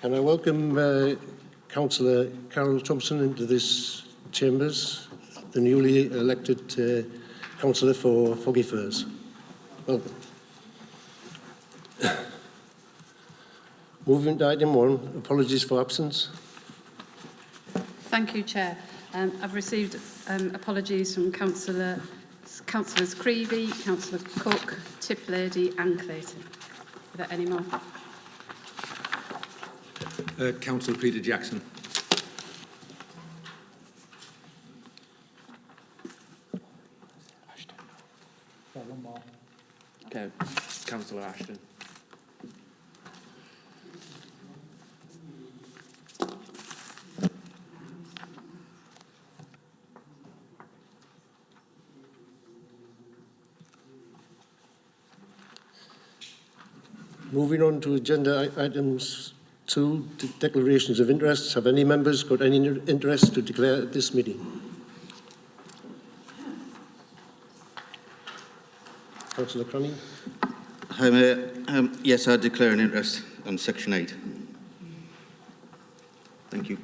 Can I welcome Councillor Carol Thompson into this chambers, the newly elected Councillor for Foggy Firs. Welcome. Moving to item 1, apologies for absence. Thank you, Chair. I've received apologies from Councillors Creevy, Councillor Cook, Tiplady and Clayton. Are there any more? Councillor Peter Jackson. One more. Okay. Councillor Ashton. Moving on to agenda items 2, declarations of interests. Have any members got any interest to declare at this meeting? Councillor Cronny. Hi, Mayor. Yes, I declare an interest on Section 8. Thank you.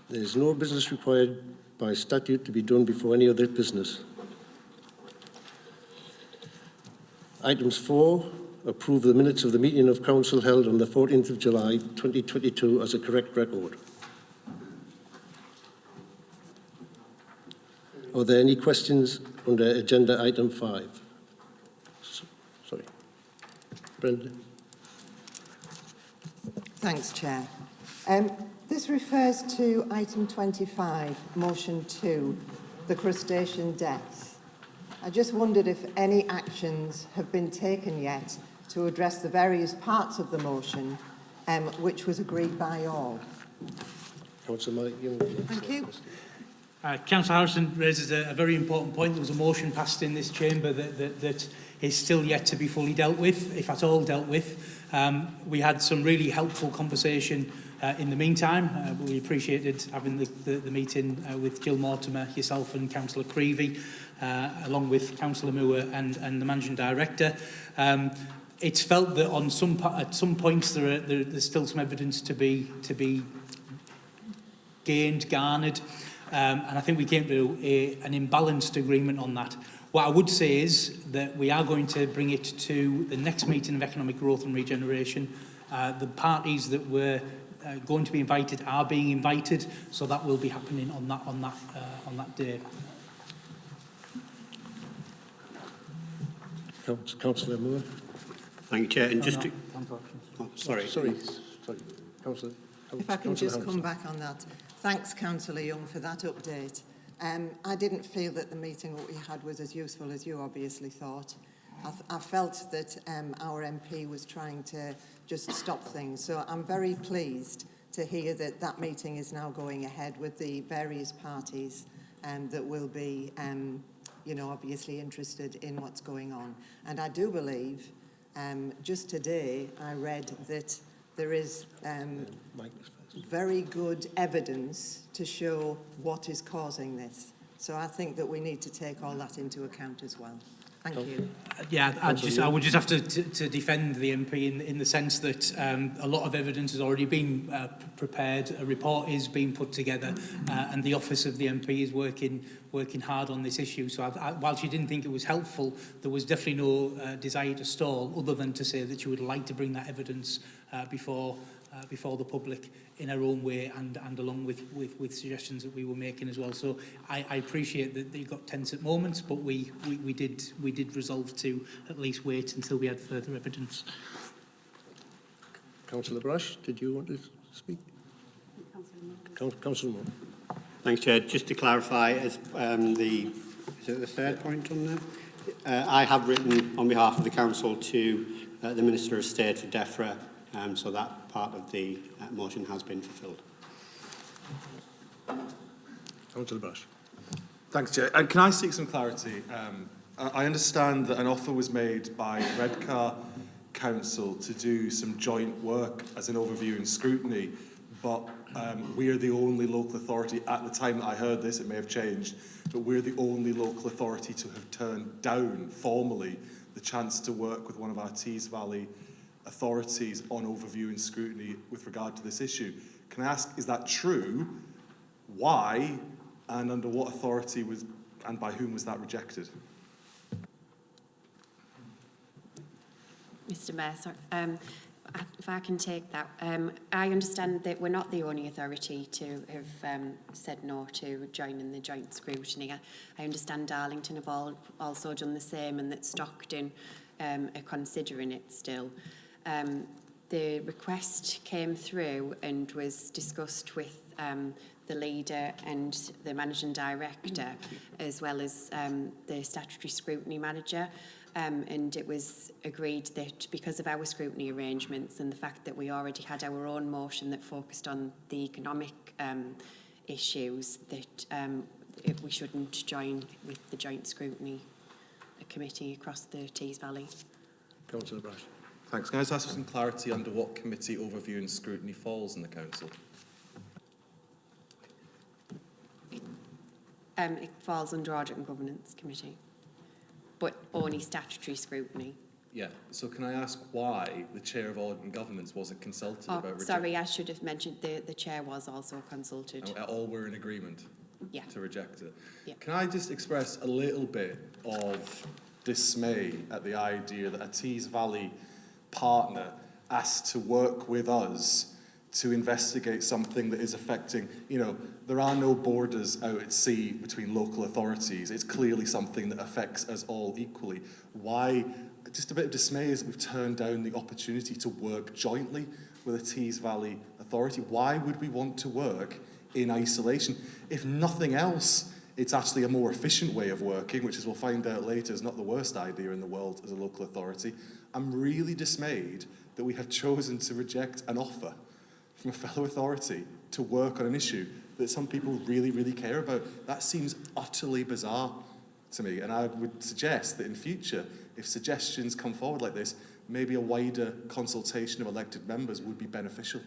There is no business required by statute to be done before any other business. Items 4, approve the minutes of the meeting of Council held on the 14th of July 2022 as a correct record. Are there any questions under agenda item 5? Sorry. Brenda. Thanks, Chair. This refers to item 25, motion 2, the crustacean deaths. I just wondered if any actions have been taken yet to address the various parts of the motion, which was agreed by all. Councillor Young. Thank you. Councillor Harrison raises a very important point. There was a motion passed in this chamber that is still yet to be fully dealt with, if at all dealt with. We had some really helpful conversation in the meantime. We appreciated having the meeting with Jill Mortimer, yourself and Councillor Creevy, along with Councillor Moore and the Managing Director. It's felt that at some points there's still some evidence to be garnered, and I think we came to an imbalanced agreement on that. What I would say is that we are going to bring it to the next meeting of Economic Growth and Regeneration. The parties that were going to be invited are being invited, so that will be happening on that day. Councillor Moore. Thank you, Chair. And just sorry. Councillor. If I can just come back on that. Thanks, Councillor Young, for that update. I didn't feel that the meeting that we had was as useful as you obviously thought. I felt that our MP was trying to just stop things. So I'm very pleased to hear that that meeting is now going ahead with the various parties that will be, obviously interested in what's going on. And I do believe, just today, I read that there is very good evidence to show what is causing this. So I think that we need to take all that into account as well. Thank you. Yeah, I would just have to defend the MP in the sense that a lot of evidence has already been prepared, a report is being put together, and the office of the MP is working hard on this issue. So while she didn't think it was helpful, there was definitely no desire to stall, other than to say that she would like to bring that evidence before the public in her own way, and along with suggestions that we were making as well. So I appreciate that you got tense at moments, but we did resolve to at least wait until we had further evidence. Councillor Brush, did you want to speak? Councillor Moore. Thanks, Chair. Just to clarify, as is it the third point on there? I have written on behalf of the Council to the Minister of State for DEFRA, so that part of the motion has been fulfilled. Councillor Brush. Thanks, Chair. And can I seek some clarity? I understand that an offer was made by Redcar Council to do some joint work as an overview and scrutiny, but we're the only local authority, at the time that I heard this, it may have changed, but we're the only local authority to have turned down formally the chance to work with one of our Tees Valley authorities on overview and scrutiny with regard to this issue. Can I ask, is that true? Why, and under what authority was, and by whom was that rejected? Mr Mayor, sorry, if I can take that. I understand that we're not the only authority to have said no to joining the joint scrutiny. I understand Darlington have also done the same, and that Stockton are considering it still. The request came through and was discussed with the leader and the managing director, as well as the statutory scrutiny manager. And it was agreed that because of our scrutiny arrangements and the fact that we already had our own motion that focused on the economic issues, that we shouldn't join with the joint scrutiny committee across the Tees Valley. Councillor Brash. Thanks. Can I just ask for some clarity under what committee overview and scrutiny falls in the council? It falls under Audit and Governance Committee, but only statutory scrutiny. Yeah. So can I ask why the chair of Audit and Governance wasn't consulted about rejection? Sorry, I should have mentioned the chair was also consulted. And all were in agreement to reject it. Yeah. Can I just express a little bit of dismay at the idea that a Tees Valley partner asked to work with us to investigate something that is affecting, you know, there are no borders out at sea between local authorities. It's clearly something that affects us all equally. Why, just a bit of dismay is that we've turned down the opportunity to work jointly with a Tees Valley authority. Why would we want to work in isolation? If nothing else, it's actually a more efficient way of working, which, as we'll find out later, is not the worst idea in the world as a local authority. I'm really dismayed that we have chosen to reject an offer from a fellow authority to work on an issue that some people really, really care about. That seems utterly bizarre to me, and I would suggest that in future, if suggestions come forward like this, maybe a wider consultation of elected members would be beneficial.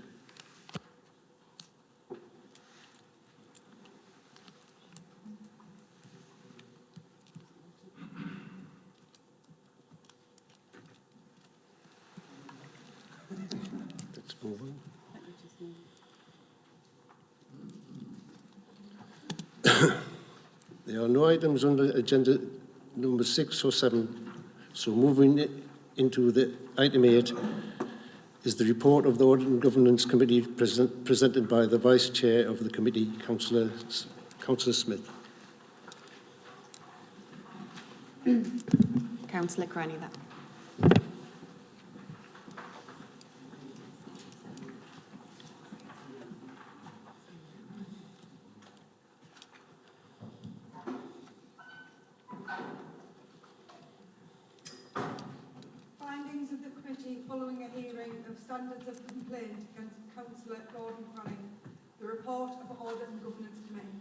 Let's move on. There are no items on the agenda number 6 or 7. So moving into the item 8 is the report of the Audit and Governance Committee presented by the Vice Chair of the Committee, Councillor Smith. Councillor Cranny, that. Findings of the committee following a hearing of standards of complaint against Councillor Gordon Cranning, the report of Audit and Governance Committee.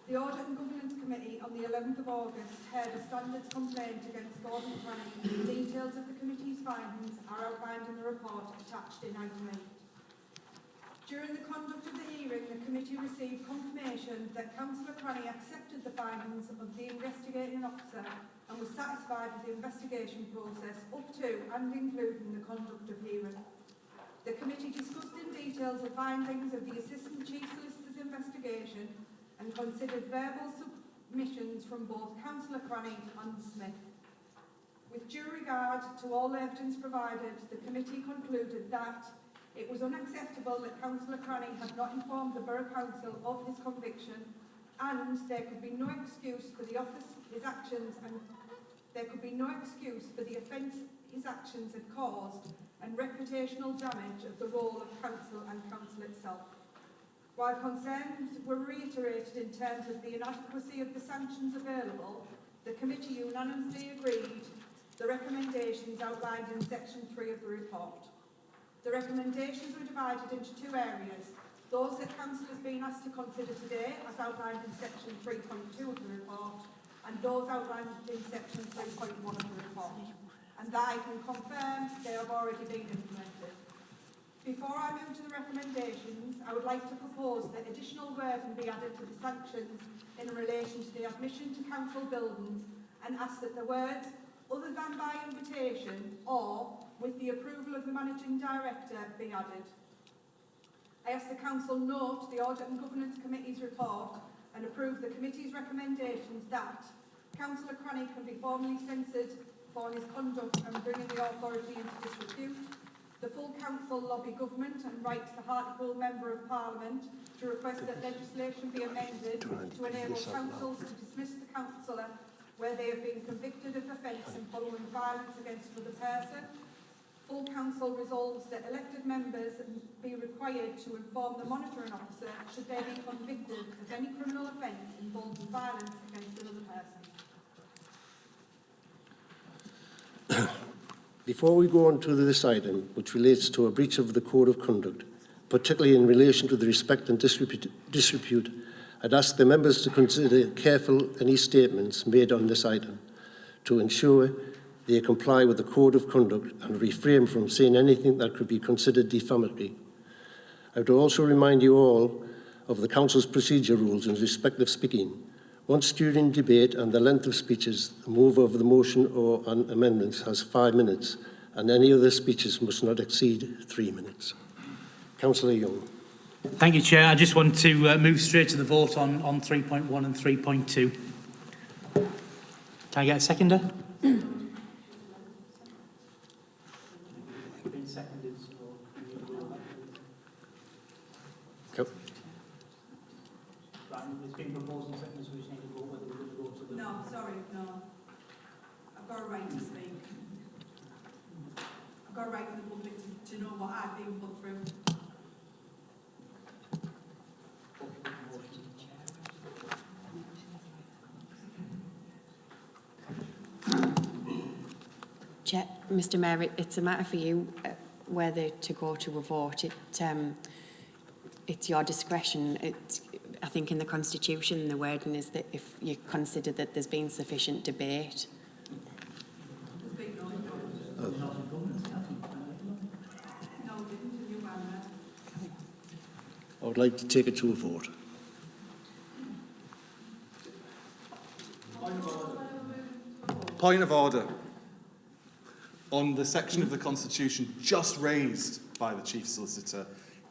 The Audit and Governance Committee on the 11th of August heard a standards complaint against Gordon Cranning. The details of the committee's findings are outlined in the report attached in item 8. During the conduct of the hearing, the committee received confirmation that Councillor Cranny accepted the findings of the investigating officer and was satisfied with the investigation process up to and including the conduct of hearing. The committee discussed in detail the findings of the Assistant Chief Solicitor's investigation and considered verbal submissions from both Councillor Cranny and Smith. With due regard to all the evidence provided, the committee concluded that it was unacceptable that Councillor Cranny had not informed the Borough Council of his conviction, and there could be no excuse for the office, his actions, and there could be no excuse for the offence his actions had caused and reputational damage of the role of Council and Council itself. While concerns were reiterated in terms of the inadequacy of the sanctions available, the committee unanimously agreed the recommendations outlined in section 3 of the report. The recommendations were divided into 2 areas: those that Council has been asked to consider today, as outlined in section 3.2 of the report, and those outlined in section 3.1 of the report, and that I can confirm they have already been implemented. Before I move to the recommendations, I would like to propose that additional wording be added to the sanctions in relation to the admission to council buildings and ask that the words other than by invitation or with the approval of the Managing Director be added. I ask the Council note the Audit and Governance Committee's report and approve the Committee's recommendations that Councillor Cranny can be formally censured for his conduct and bringing the authority into disrepute. The full Council lobby government and write to the Hartlepool Member of Parliament to request that legislation be amended to enable councils to dismiss the councillor where they have been convicted of offence and following violence against another person. Full Council resolves that elected members be required to inform the monitoring officer should they be convicted of any criminal offence involving violence against another person. Before we go on to this item, which relates to a breach of the Code of Conduct, particularly in relation to the respect and disrepute, I'd ask the members to consider careful any statements made on this item to ensure they comply with the Code of Conduct and refrain from saying anything that could be considered defamatory. I would also remind you all of the Council's procedure rules in respect of speaking. Once during debate and the length of speeches, the mover of the motion or an amendment has 5 minutes, and any other speeches must not exceed 3 minutes. Councillor Young. Thank you, Chair. I just want to move straight to the vote on 3.1 and 3.2. Can I get a seconder? No, sorry, no. I've got a right to speak. I've got a right for the public to know what I've been put through. Chair, Mr Mayor, it's a matter for you whether to go to a vote. It's your discretion. I think in the Constitution the wording is that if you consider that there's been sufficient debate. I would like to take it to a vote. Point of order. On the section of the Constitution just raised by the Chief Solicitor,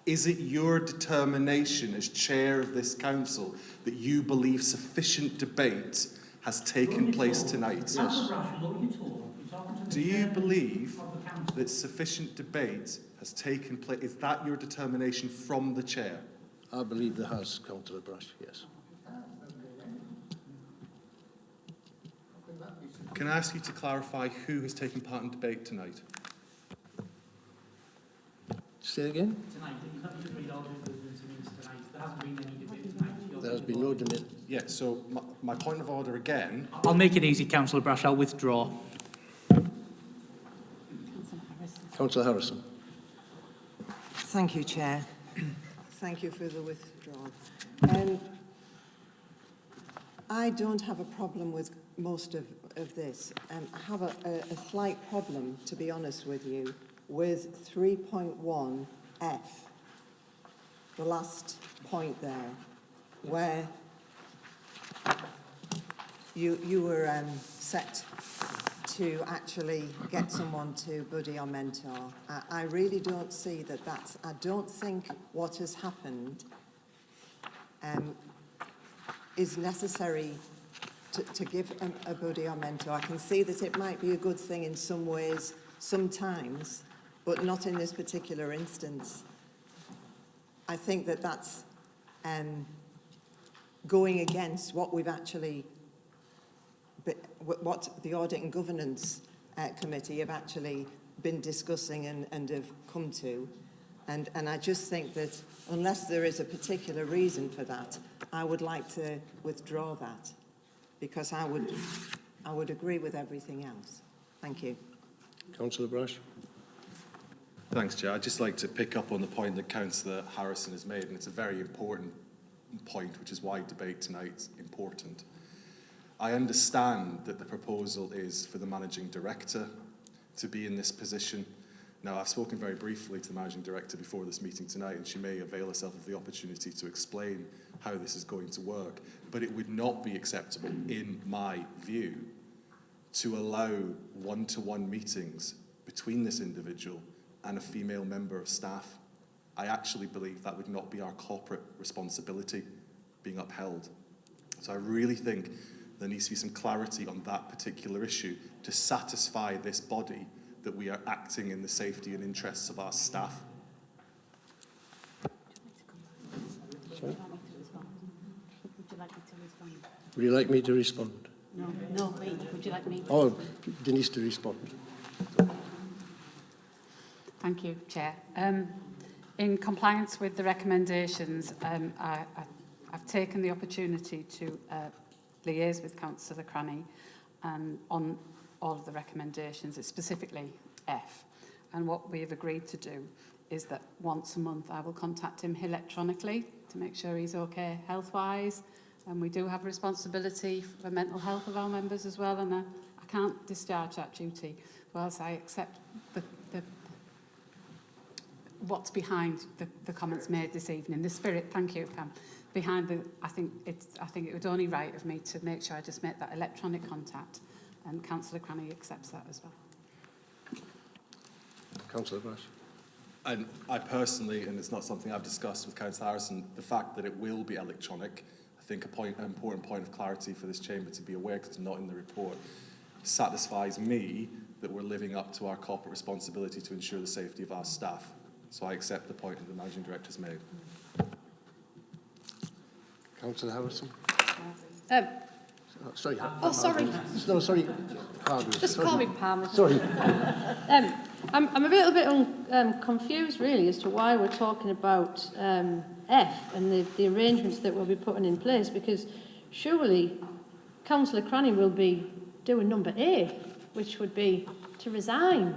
is it your determination as Chair of this Council that you believe sufficient debate has taken place tonight? Yes. Do you believe that sufficient debate has taken place? Is that your determination from the Chair? I believe there has, Councillor Brash, yes. Can I ask you to clarify who has taken part in debate tonight? Say again? Tonight, you can't just read all the minutes tonight. There hasn't been any debate tonight. There has been no debate. Yeah, so my point of order again. I'll make it easy, Councillor Brash. I'll withdraw. Councillor Harrison. Thank you, Chair. Thank you for the withdrawal. I don't have a problem with most of this. I have a slight problem, to be honest with you, with 3.1F, the last point there, where you were set to actually get someone to buddy or mentor. I really don't see that I don't think what has happened is necessary to give a buddy or mentor. I can see that it might be a good thing in some ways, sometimes, but not in this particular instance. I think that that's going against what we've actually, what the Audit and Governance Committee have actually been discussing and have come to. And I just think that unless there is a particular reason for that, I would like to withdraw that, because I would agree with everything else. Thank you. Councillor Brash. Thanks, Chair. I'd just like to pick up on the point that Councillor Harrison has made, and it's a very important point, which is why debate tonight is important. I understand that the proposal is for the Managing Director to be in this position. Now, I've spoken very briefly to the Managing Director before this meeting tonight, and she may avail herself of the opportunity to explain how this is going to work. But it would not be acceptable, in my view, to allow one-to-one meetings between this individual and a female member of staff. I actually believe that would not be our corporate responsibility being upheld. So I really think there needs to be some clarity on that particular issue to satisfy this body that we are acting in the safety and interests of our staff. Sorry? Would you like me to respond? Would you like me to respond? No, me. Would you like me to Oh, respond? Denise to respond. Thank you, Chair. In compliance with the recommendations, I've taken the opportunity to liaise with Councillor Cranny on all of the recommendations, it's specifically F. And what we have agreed to do is that once a month I will contact him electronically to make sure he's okay health-wise. And we do have a responsibility for mental health of our members as well, and I can't discharge that duty whilst I accept what's behind the comments made this evening. The spirit, thank you, Pam. Behind the, I think it was only right of me to make sure I just make that electronic contact, and Councillor Cranny accepts that as well. Councillor Brash. And I personally, and it's not something I've discussed with Councillor Harrison, the fact that it will be electronic, I think an important point of clarity for this chamber to be aware, because it's not in the report, satisfies me that we're living up to our corporate responsibility to ensure the safety of our staff. So I accept the point that the Managing Director has made. Councillor Harrison. Sorry. Oh, sorry. No, sorry. Pardon. Just sorry. call me Pam. Sorry. I'm a little bit confused, really, as to why we're talking about F and the arrangements that we'll be putting in place, because surely Councillor Cranny will be doing number A, which would be to resign.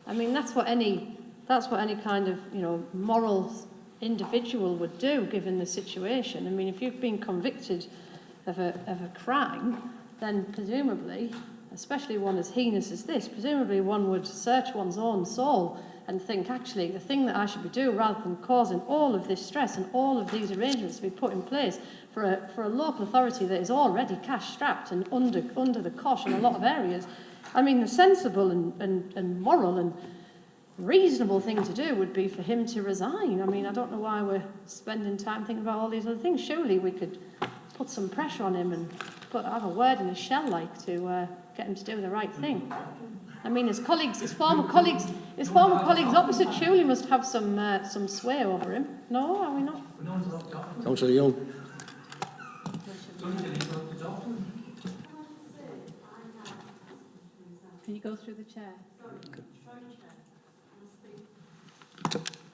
I mean, that's what any kind of, moral individual would do, given the situation. I mean, if you've been convicted of a crime, then presumably, especially one as heinous as this, presumably one would search one's own soul and think, actually, the thing that I should be doing, rather than causing all of this stress and all of these arrangements to be put in place for a local authority that is already cash-strapped and under the cosh in a lot of areas, I mean, the sensible and moral and reasonable thing to do would be for him to resign. I mean, I don't know why we're spending time thinking about all these other things. Surely we could put some pressure on him and have a word in his shell, to get him to do the right thing. I mean, his former colleagues opposite surely must have some sway over him. No, are we not? Councillor Young. Can you go through the chair?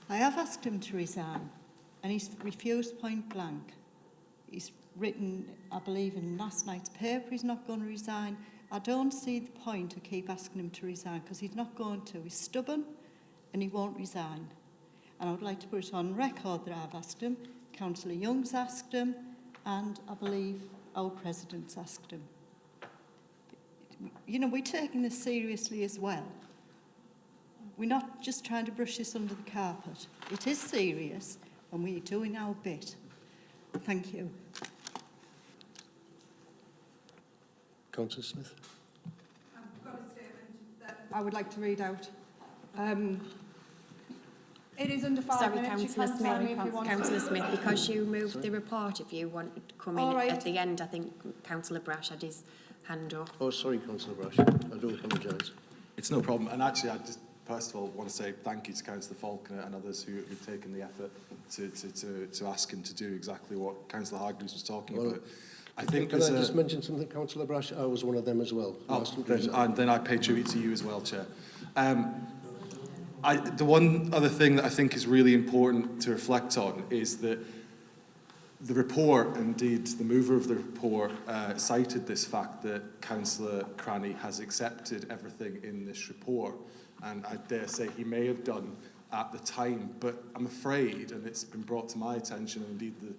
I have asked him to resign, and he's refused point blank. He's written, I believe, in last night's paper he's not going to resign. I don't see the point to keep asking him to resign, because he's not going to. He's stubborn, and he won't resign. And I would like to put it on record that I've asked him, Councillor Young's asked him, and I believe our President's asked him. We're taking this seriously as well. We're not just trying to brush this under the carpet. It is serious, and we're doing our bit. Thank you. Councillor Smith. I've got a statement that I would like to read out. It is under 5 Sorry, minutes. Councillor You can tell me if you want Councillor to. Smith, because you moved the report, if you want to come in at the end, I think Councillor Brash had his hand up. Oh, sorry, Councillor Brash. I do apologise. It's no problem. And actually, I just first of all want to say thank you to Councillor Faulkner and others who've taken the effort to ask him to do exactly what Councillor Hargreaves was talking about. I think Can I just mention something, Councillor Brash? I was one of them as well. And then I pay tribute to you as well, Chair. The one other thing that I think is really important to reflect on is that the report, indeed the mover of the report, cited this fact that Councillor Cranny has accepted everything in this report, and I dare say he may have done at the time, but I'm afraid, and it's been brought to my attention, and indeed the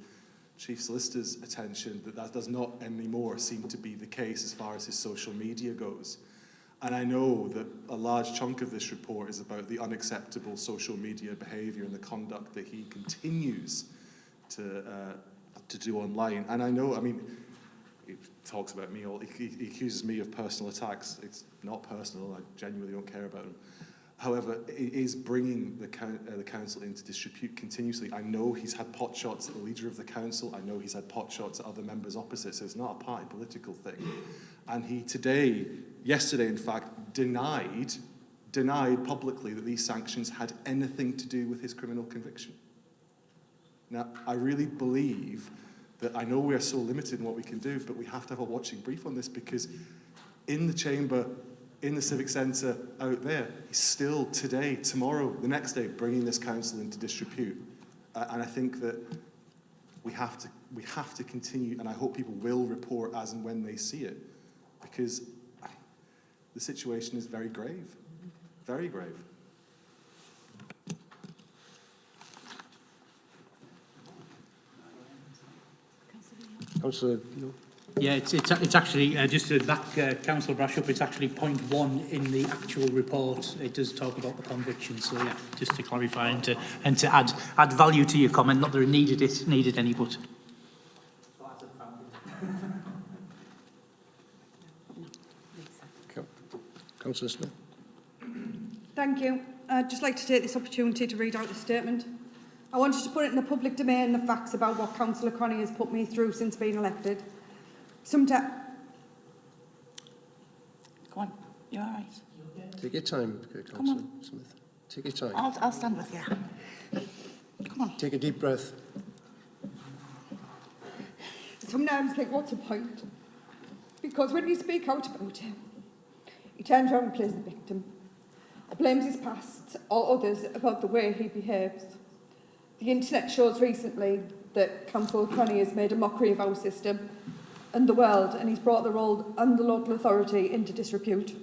Chief Solicitor's attention, that does not anymore seem to be the case as far as his social media goes. And I know that a large chunk of this report is about the unacceptable social media behaviour and the conduct that he continues to do online. And I know, I mean, he talks about me, he accuses me of personal attacks. It's not personal, I genuinely don't care about him. However, it is bringing the council into disrepute continuously. I know he's had pot shots at the leader of the council. I know he's had pot shots at other members opposite, so it's not a party political thing. And he yesterday in fact, denied publicly that these sanctions had anything to do with his criminal conviction. Now, I really believe that I know we are so limited in what we can do, but we have to have a watching brief on this, because in the chamber, in the civic centre out there, he's still today, tomorrow, the next day, bringing this council into disrepute. And I think that we have to continue, and I hope people will report as and when they see it, because the situation is very grave, very grave. Councillor, Yeah, it's actually, just to back Councillor Brash up, it's actually point 1 in the actual report. It does talk about the conviction, so yeah, just to clarify and to add value to your comment, not that it needed any, but. Councillor Smith. Thank you. I'd just like to take this opportunity to read out the statement. I wanted to put it in the public domain, the facts about what Councillor Cronny has put me through since being elected. Sometimes... Go on, you're all right. Take your time, Councillor Smith. Take your time. I'll stand with you. Come on. Take a deep breath. Sometimes I think, what's the point? Because when you speak out about him, he turns around and plays the victim, or blames his past or others about the way he behaves. The internet shows recently that Councillor Cronny has made a mockery of our system and the world, and he's brought the role and the local authority into disrepute.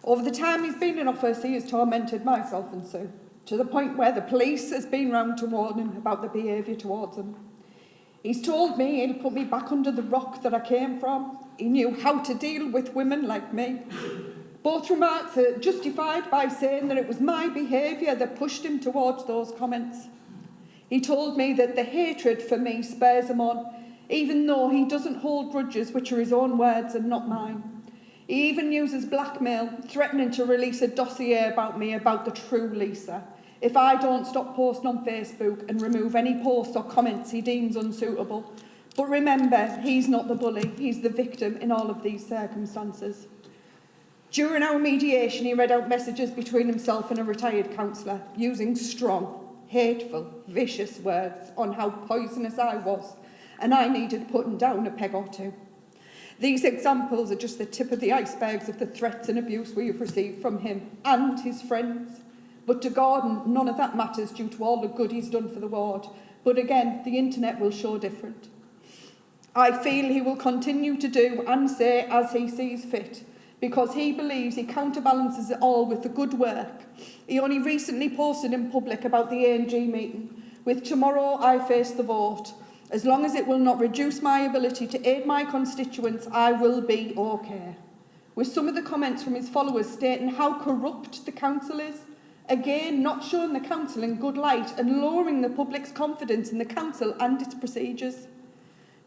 Over the time he's been in office, he has tormented myself and Sue, to the point where the police has been round to warn him about the behaviour towards him. He's told me he'll put me back under the rock that I came from. He knew how to deal with women like me. Both remarks are justified by saying that it was my behaviour that pushed him towards those comments. He told me that the hatred for me spurs him on, even though he doesn't hold grudges, which are his own words and not mine. He even uses blackmail, threatening to release a dossier about me, about the true Lisa, if I don't stop posting on Facebook and remove any posts or comments he deems unsuitable. But remember, he's not the bully, he's the victim in all of these circumstances. During our mediation, he read out messages between himself and a retired councillor, using strong, hateful, vicious words on how poisonous I was, and I needed putting down a peg or two. These examples are just the tip of the icebergs of the threats and abuse we have received from him and his friends. But to Gordon, none of that matters due to all the good he's done for the ward. But again, the internet will show different. I feel he will continue to do and say as he sees fit, because he believes he counterbalances it all with the good work. He only recently posted in public about the A&G meeting, with tomorrow I face the vote. As long as it will not reduce my ability to aid my constituents, I will be okay. With some of the comments from his followers stating how corrupt the council is, again, not showing the council in good light and lowering the public's confidence in the council and its procedures.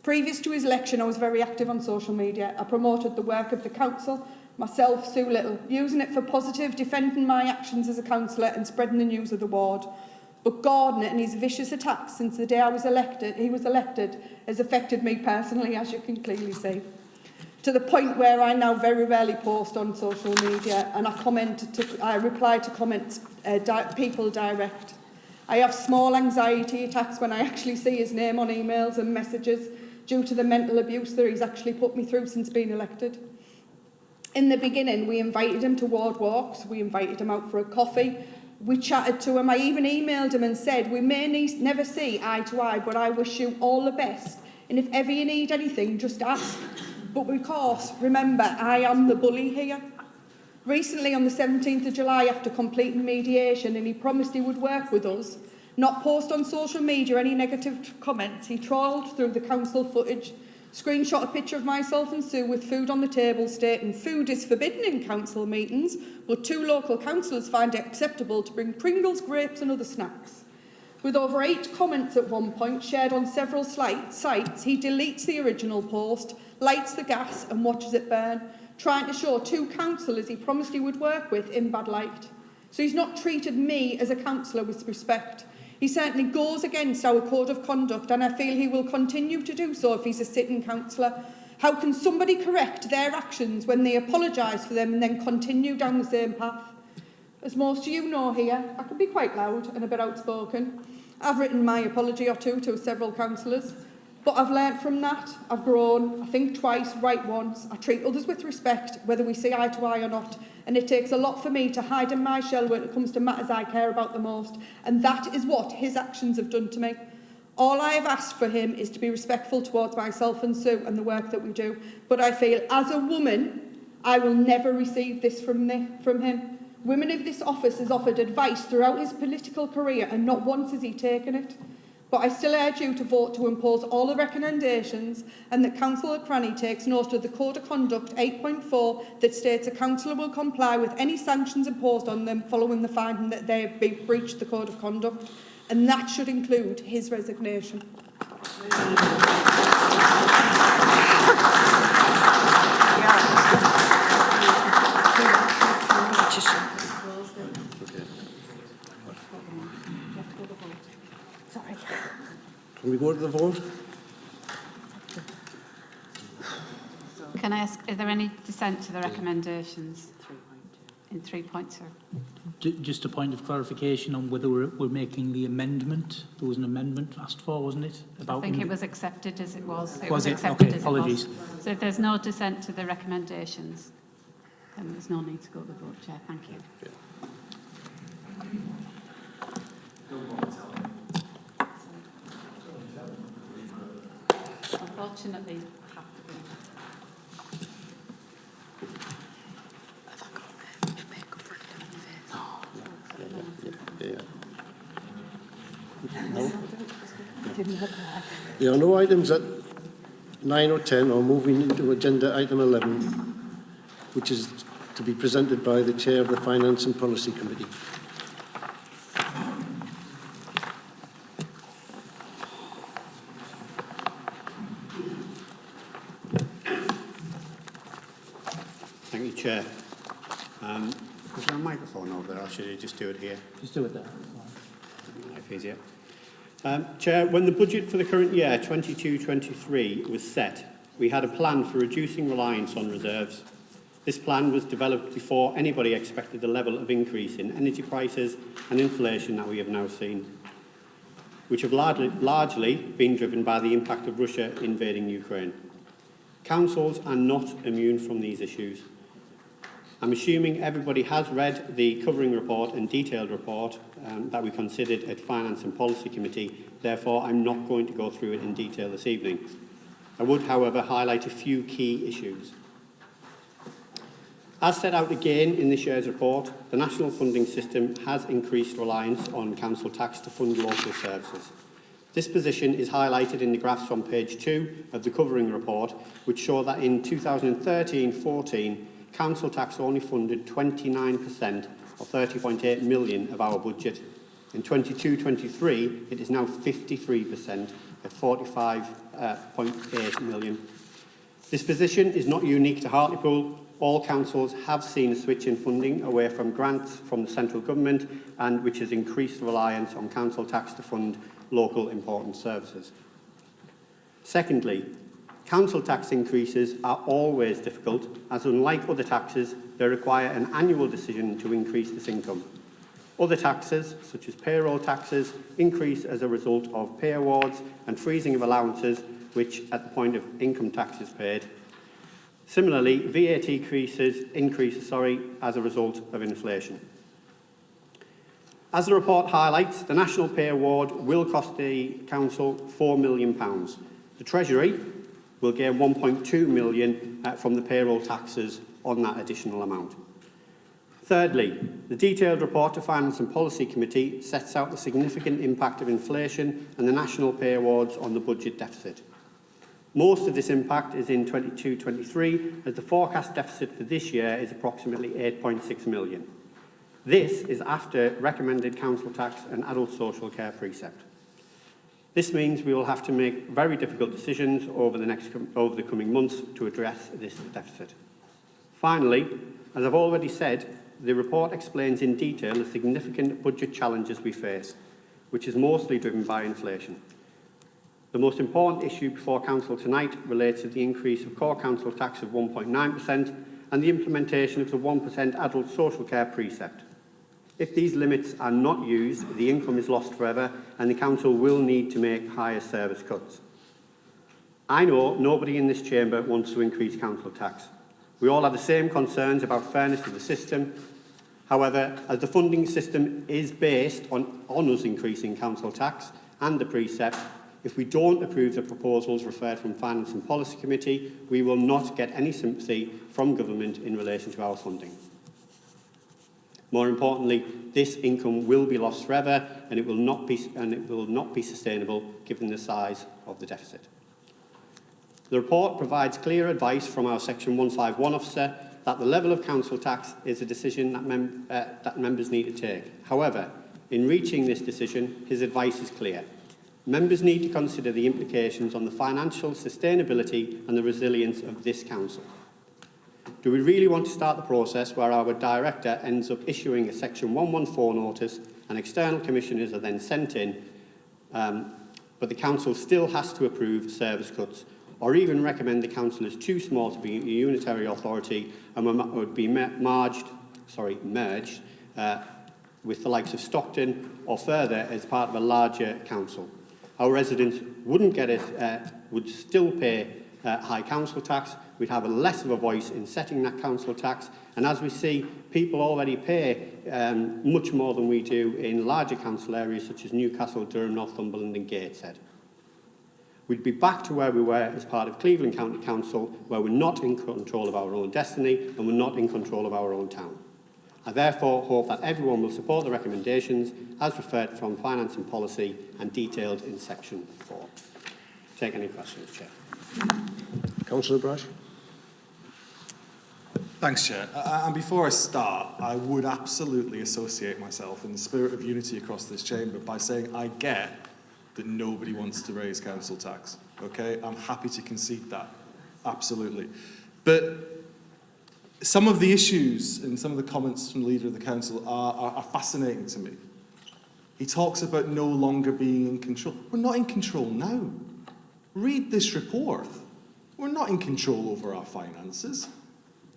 Previous to his election, I was very active on social media. I promoted the work of the council, myself, Sue Little, using it for positive, defending my actions as a councillor and spreading the news of the ward. But Gordon and his vicious attacks since the day he was elected, has affected me personally, as you can clearly see, to the point where I now very rarely post on social media, and I reply to comments people direct. I have small anxiety attacks when I actually see his name on emails and messages due to the mental abuse that he's actually put me through since being elected. In the beginning, we invited him to ward walks, we invited him out for a coffee, we chatted to him, I even emailed him and said, we may never see eye to eye, but I wish you all the best, and if ever you need anything, just ask. But of course, remember, I am the bully here. Recently, on the 17th of July, after completing mediation, and he promised he would work with us, not post on social media any negative comments, he trawled through the council footage, Screenshot a picture of myself and Sue with food on the table stating food is forbidden in council meetings, but 2 local councillors find it acceptable to bring Pringles, grapes and other snacks. With over 8 comments at one point shared on several sites, he deletes the original post, lights the gas and watches it burn, trying to show 2 councillors he promised he would work with in bad light. So he's not treated me as a councillor with respect. He certainly goes against our code of conduct, and I feel he will continue to do so if he's a sitting councillor. How can somebody correct their actions when they apologise for them and then continue down the same path? As most of you know here, I can be quite loud and a bit outspoken. I've written my apology or two to several councillors, but I've learnt from that. I've grown. I think twice, right once. I treat others with respect, whether we see eye to eye or not. And it takes a lot for me to hide in my shell when it comes to matters I care about the most. And that is what his actions have done to me. All I have asked for him is to be respectful towards myself and Sue and the work that we do. But I feel, as a woman, I will never receive this from him. Women of this office has offered advice throughout his political career, and not once has he taken it. But I still urge you to vote to impose all the recommendations, and that Councillor Cranny takes note of the Code of Conduct 8.4 that states a councillor will comply with any sanctions imposed on them following the finding that they have breached the Code of Conduct, and that should include his resignation. Can we go to the vote? Can I ask, is there any dissent to the recommendations in 3.2? Just a point of clarification on whether we're making the amendment. There was an amendment asked for, wasn't it? I think it was accepted as it was. Was it? Accepted Okay, as apologies. It was. So if there's no dissent to the recommendations, then there's no need to go to the vote, Chair. Thank you. Unfortunately, have to be. No? There are no items at 9 or 10 or moving into agenda item 11, which is to be presented by the Chair of the Finance and Policy Committee. Thank you, Chair. Is there a microphone over there, or should I just do it here? Just do it there. Life easier. Chair, when the budget for the current year, 22-23, was set, we had a plan for reducing reliance on reserves. This plan was developed before anybody expected the level of increase in energy prices and inflation that we have now seen, which have largely been driven by the impact of Russia invading Ukraine. Councils are not immune from these issues. I'm assuming everybody has read the covering report and detailed report that we considered at Finance and Policy Committee. Therefore, I'm not going to go through it in detail this evening. I would, however, highlight a few key issues. As set out again in this year's report, the national funding system has increased reliance on council tax to fund local services. This position is highlighted in the graphs on page 2 of the covering report, which show that in 2013-14, council tax only funded 29% or 30.8 million of our budget. In 22-23, it is now 53% at 45.8 million. This position is not unique to Hartlepool. All councils have seen a switch in funding away from grants from the central government, and which has increased reliance on council tax to fund local important services. Secondly, council tax increases are always difficult, as unlike other taxes, they require an annual decision to increase this income. Other taxes, such as payroll taxes, increase as a result of pay awards and freezing of allowances, which at the point of income tax is paid. Similarly, VAT increases as a result of inflation. As the report highlights, the National Pay Award will cost the Council £4 million. The Treasury will gain £1.2 million from the payroll taxes on that additional amount. Thirdly, the detailed report to Finance and Policy Committee sets out the significant impact of inflation and the National Pay Awards on the budget deficit. Most of this impact is in 22-23, as the forecast deficit for this year is approximately 8.6 million. This is after recommended council tax and adult social care precept. This means we will have to make very difficult decisions over the coming months to address this deficit. Finally, as I've already said, the report explains in detail the significant budget challenges we face, which is mostly driven by inflation. The most important issue before Council tonight relates to the increase of core council tax of 1.9% and the implementation of the 1% adult social care precept. If these limits are not used, the income is lost forever and the Council will need to make higher service cuts. I know nobody in this chamber wants to increase council tax. We all have the same concerns about fairness of the system. However, as the funding system is based on us increasing council tax and the precept, if we don't approve the proposals referred from Finance and Policy Committee, we will not get any sympathy from government in relation to our funding. More importantly, this income will be lost forever and it will not be sustainable given the size of the deficit. The report provides clear advice from our Section 151 officer that the level of council tax is a decision that members need to take. However, in reaching this decision, his advice is clear. Members need to consider the implications on the financial sustainability and the resilience of this council. Do we really want to start the process where our director ends up issuing a Section 114 notice and external commissioners are then sent in, but the council still has to approve service cuts or even recommend the council is too small to be a unitary authority and would be merged with the likes of Stockton or further as part of a larger council? Our residents wouldn't get it, would still pay high council tax. We'd have less of a voice in setting that council tax. And as we see, people already pay much more than we do in larger council areas such as Newcastle, Durham, Northumberland and Gateshead. We'd be back to where we were as part of Cleveland County Council, where we're not in control of our own destiny and we're not in control of our own town. I therefore hope that everyone will support the recommendations as referred from Finance and Policy and detailed in Section 4. Take any questions, Chair. Councillor Brash. Thanks, Chair. And before I start, I would absolutely associate myself in the spirit of unity across this chamber by saying I get that nobody wants to raise council tax. Okay, I'm happy to concede that, absolutely. But some of the issues and some of the comments from the Leader of the Council are fascinating to me. He talks about no longer being in control. We're not in control now. Read this report. We're not in control over our finances.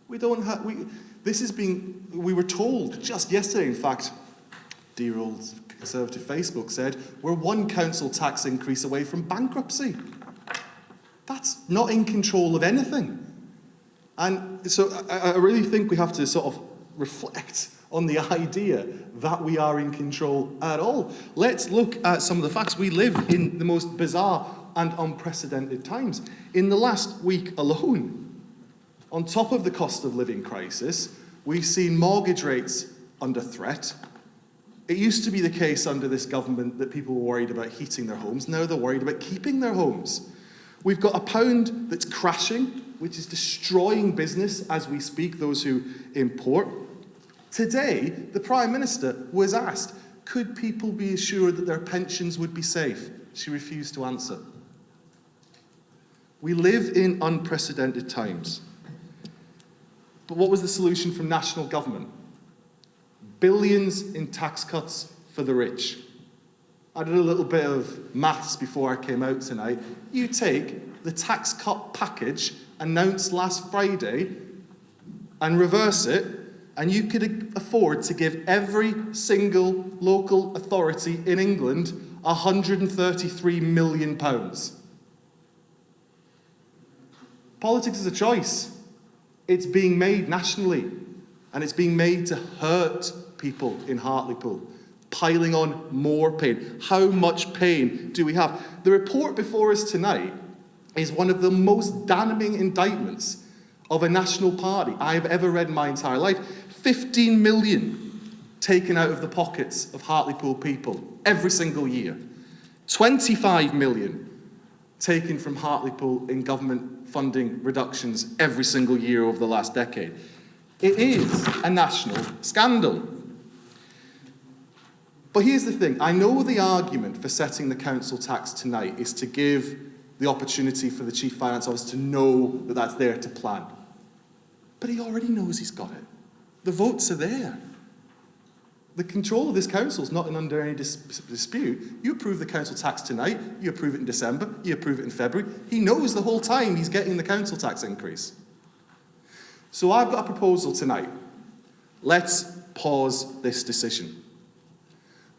We don't have, we were told just yesterday, in fact, dear old Conservative Facebook said, we're one council tax increase away from bankruptcy. That's not in control of anything. And so I really think we have to sort of reflect on the idea that we are in control at all. Let's look at some of the facts. We live in the most bizarre and unprecedented times. In the last week alone, on top of the cost of living crisis, we've seen mortgage rates under threat. It used to be the case under this government that people were worried about heating their homes. Now they're worried about keeping their homes. We've got a pound that's crashing, which is destroying business as we speak, those who import. Today, the Prime Minister was asked, could people be assured that their pensions would be safe? She refused to answer. We live in unprecedented times. But what was the solution from national government? Billions in tax cuts for the rich. I did a little bit of maths before I came out tonight. You take the tax cut package announced last Friday and reverse it, and you could afford to give every single local authority in England £133 million. Politics is a choice. It's being made nationally, and it's being made to hurt people in Hartlepool, piling on more pain. How much pain do we have? The report before us tonight is one of the most damning indictments of a national party I've ever read in my entire life. 15 million taken out of the pockets of Hartlepool people every single year. 25 million taken from Hartlepool in government funding reductions every single year over the last decade. It is a national scandal. But here's the thing. I know the argument for setting the council tax tonight is to give the opportunity for the Chief Finance Officer to know that that's there to plan. But he already knows he's got it. The votes are there. The control of this council is not under any dispute. You approve the council tax tonight, you approve it in December, you approve it in February. He knows the whole time he's getting the council tax increase. So I've got a proposal tonight. Let's pause this decision.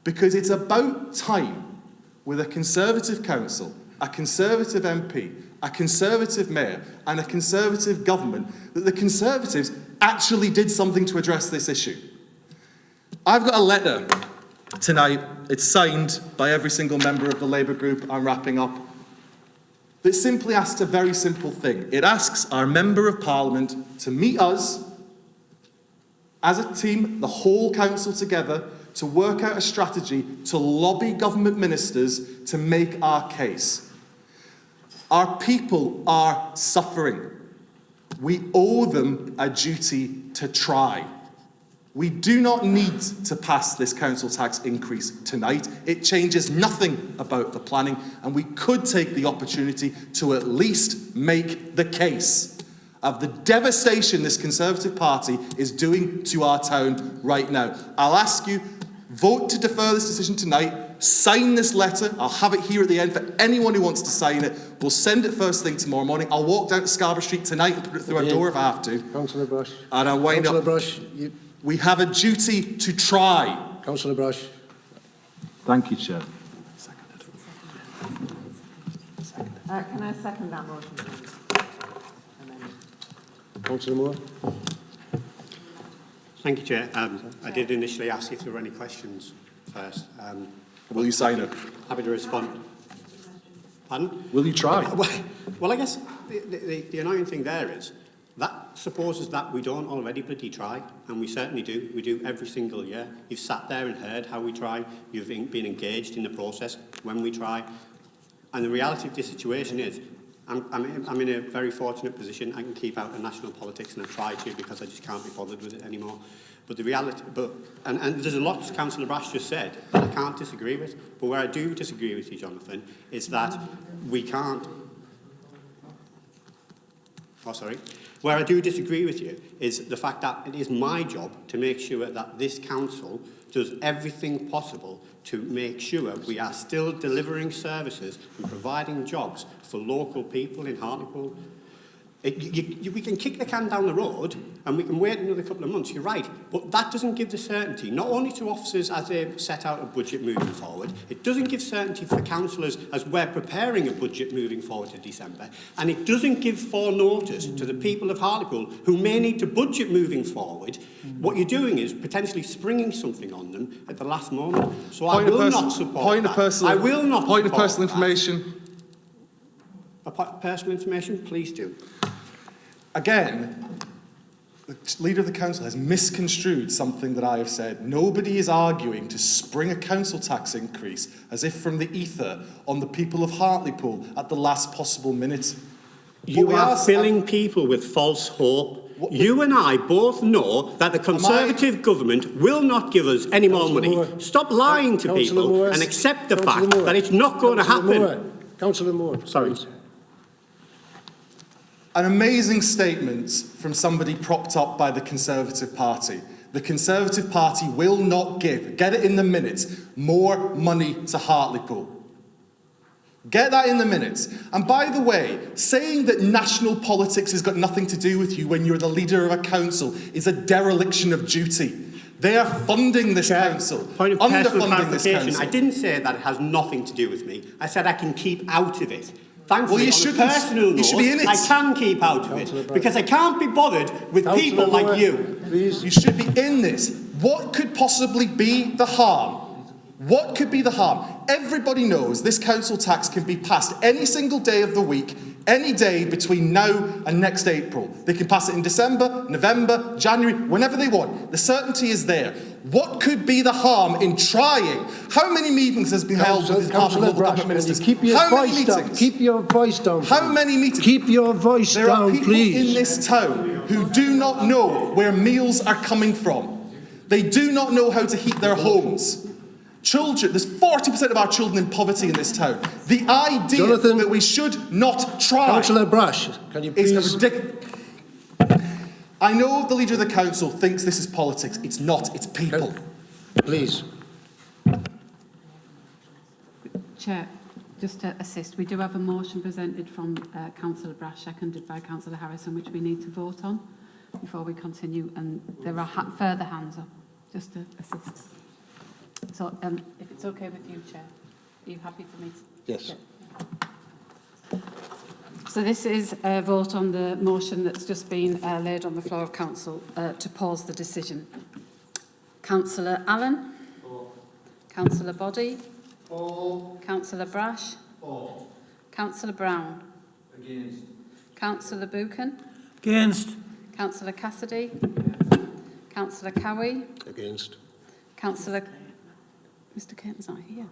Because it's about time, with a Conservative council, a Conservative MP, a Conservative mayor and a Conservative government, that the Conservatives actually did something to address this issue. I've got a letter tonight, it's signed by every single member of the Labour group, I'm wrapping up, that simply asks a very simple thing. It asks our Member of Parliament to meet us as a team, the whole council together, to work out a strategy to lobby government ministers to make our case. Our people are suffering. We owe them a duty to try. We do not need to pass this council tax increase tonight. It changes nothing about the planning, and we could take the opportunity to at least make the case of the devastation this Conservative Party is doing to our town right now. I'll ask you, vote to defer this decision tonight, sign this letter. I'll have it here at the end for anyone who wants to sign it. We'll send it first thing tomorrow morning. I'll walk down to Scarborough Street tonight and put it through our door if I have to. Councillor Brush. And I'll wind Councillor up. Brush, We have a duty to try. Councillor Brush. Thank you, Chair. Can I second that motion, please? Councillor Moore. Thank you, Chair. I did initially ask if there were any questions first. Will you sign it? Happy to respond. Pardon? Will you try? Well, I guess the annoying thing there is that supposes that we don't already bloody try, and we certainly do. We do every single year. You've sat there and heard how we try. You've been engaged in the process when we try. And the reality of this situation is I'm in a very fortunate position. I can keep out of national politics, and I try to because I just can't be bothered with it anymore. But the reality, and there's a lot Councillor Brash just said that I can't disagree with. But where I do disagree with you, Jonathan, is that we can't. Oh, sorry. Where I do disagree with you is the fact that it is my job to make sure that this council does everything possible to make sure we are still delivering services and providing jobs for local people in Hartlepool. We can kick the can down the road and we can wait another couple of months, you're right, but that doesn't give the certainty, not only to officers as they set out a budget moving forward, it doesn't give certainty for councillors as we're preparing a budget moving forward to December, and it doesn't give foreknotice to the people of Hartlepool who may need to budget moving forward. What you're doing is potentially springing something on them at the last moment. So I will not support that. I will not Point of support personal that. information. Personal information, please do. Again, the Leader of the Council has misconstrued something that I have said. Nobody is arguing to spring a council tax increase as if from the ether on the people of Hartlepool at the last possible minute. You are filling people with false hope. You and I both know that the Conservative government will not give us any more money. Stop lying to people and accept the fact that it's not going to happen. Councillor Moore. Sorry. An amazing statement from somebody propped up by the Conservative Party. The Conservative Party will not give, get it in the minutes, more money to Hartlepool. Get that in the minutes. And by the way, saying that national politics has got nothing to do with you when you're the leader of a council is a dereliction of duty. They are funding this council, Point of personal underfunding this clarification. council. I didn't say that it has nothing to do with me. I said I can keep out of it. Thankfully, Well, you on a shouldn't. personal You note, should be in it. I can keep out of it because I can't be bothered with people like you. Please. You should be in this. What could possibly be the harm? What could be the harm? Everybody knows this council tax can be passed any single day of the week Any day between now and next April. They can pass it in December, November, January, whenever they want. The certainty is there. What could be the harm in trying? How many meetings has been held with the Department of Local Government Ministers? Keep your voice down. Keep your voice down. How many meetings? Keep your voice There down, are people please. in this town who do not know where meals are coming from. They do not know how to heat their homes. Children, there's 40% of our children in poverty in this town. The idea Jonathan, that we should not try Councillor Brash, can you please... is ridiculous. I know the Leader of the Council thinks this is politics. It's not, it's people. Please. Chair, just to assist, we do have a motion presented from Councillor Brash, seconded by Councillor Harrison, which we need to vote on before we continue, and there are further hands up, just to assist. So, if it's okay with you, Chair, are you happy for me to... Yes. So this is a vote on the motion that's just been laid on the floor of Council to pause the decision. Councillor Allen? For. Councillor Boddy? For. Councillor Brash? For. Councillor Brown? Against. Councillor Buchan? Against. Councillor Cassidy? Councillor Cowie? Against. Councillor... Mr Caton's not here.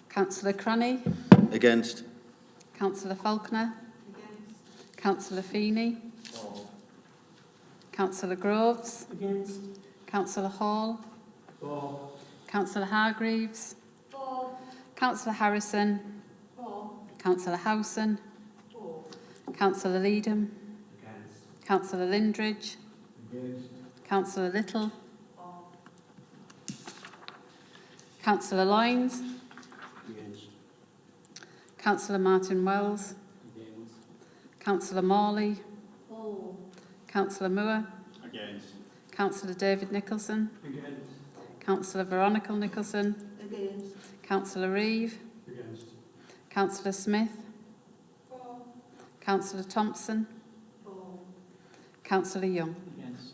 Councillor Cranny? Against. Councillor Faulkner? Against. Councillor Feeney? For. Councillor Groves? Against. Councillor Hall? For. Councillor Hargreaves? For. Councillor Harrison? For. Councillor Howson? For. Councillor Leedham? Against. Councillor Lindridge? Against. Councillor Little? Councillor Lyons? Against. Councillor Martin Wells? Against. Councillor Morley? For. Councillor Moore? Against. Councillor David Nicholson? Against. Councillor Veronica Nicholson? Against. Councillor Reeve? Against. Councillor Smith? For. Councillor Thompson? For. Councillor Young? Against.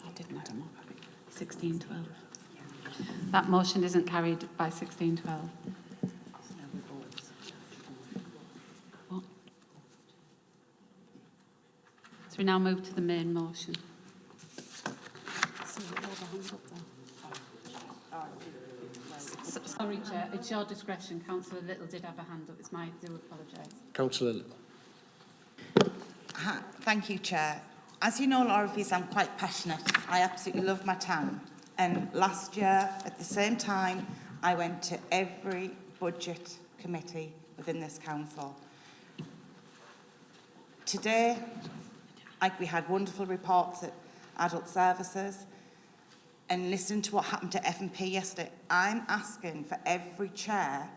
I didn't add them up. 1612. That motion isn't carried by 1612. What? So we now move to the main motion. Sorry, Chair, it's your discretion. Councillor Little did have a hand up. It's my, I do apologise. Councillor Little. Thank you, Chair. As you know, Laura Fees, I'm quite passionate. I absolutely love my town. And last year, at the same time, I went to every budget committee within this council. Today, we had wonderful reports at Adult Services, and listening to what happened to F&P yesterday, I'm asking for every chair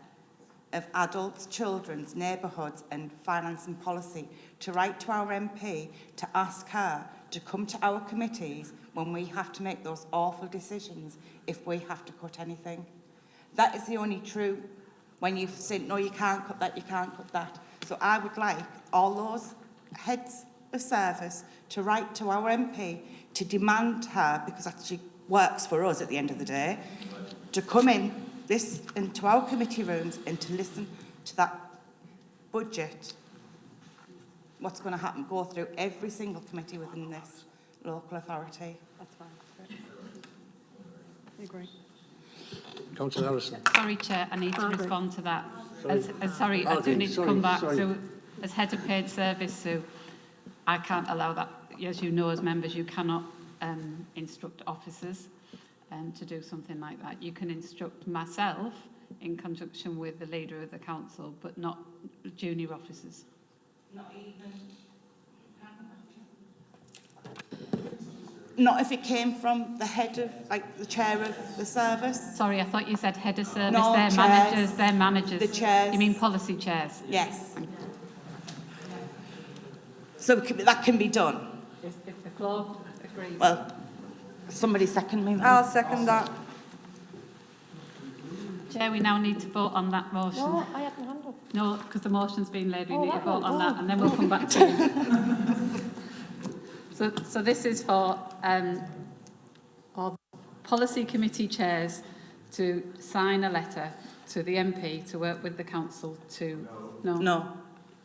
of adults, children's, neighbourhoods and finance and policy to write to our MP to ask her to come to our committees when we have to make those awful decisions if we have to cut anything. That is the only true, when you've said, no, you can't cut that, you can't cut that. So I would like all those heads of service to write to our MP to demand her, because she works for us at the end of the day, to come into our committee rooms and to listen to that budget. What's going to happen? Go through every single committee within this local authority. That's fine. I agree. Councillor Harrison. Sorry, Chair, I need to respond to that. Sorry. I do need to come back. Sorry. So, as head of paid service, Sue, I can't allow that. As you know, as members, you cannot instruct officers to do something like that. You can instruct myself in conjunction with the leader of the council, but not junior officers. Not even... Not if it came from the head of, the chair of the service. Sorry, I thought you said head of service. No, they're chairs. They're managers. The chairs. You mean policy chairs? Yes. So that can be done. If the floor agrees. Well, somebody second me then. I'll second that. Chair, we now need to vote on that motion. No, I haven't hand up. No, because the motion's been laid, we Oh, need to that vote one. on that, Oh. and then we'll come back to it. So this is for our policy committee chairs to sign a letter to the MP to work with the council to... No.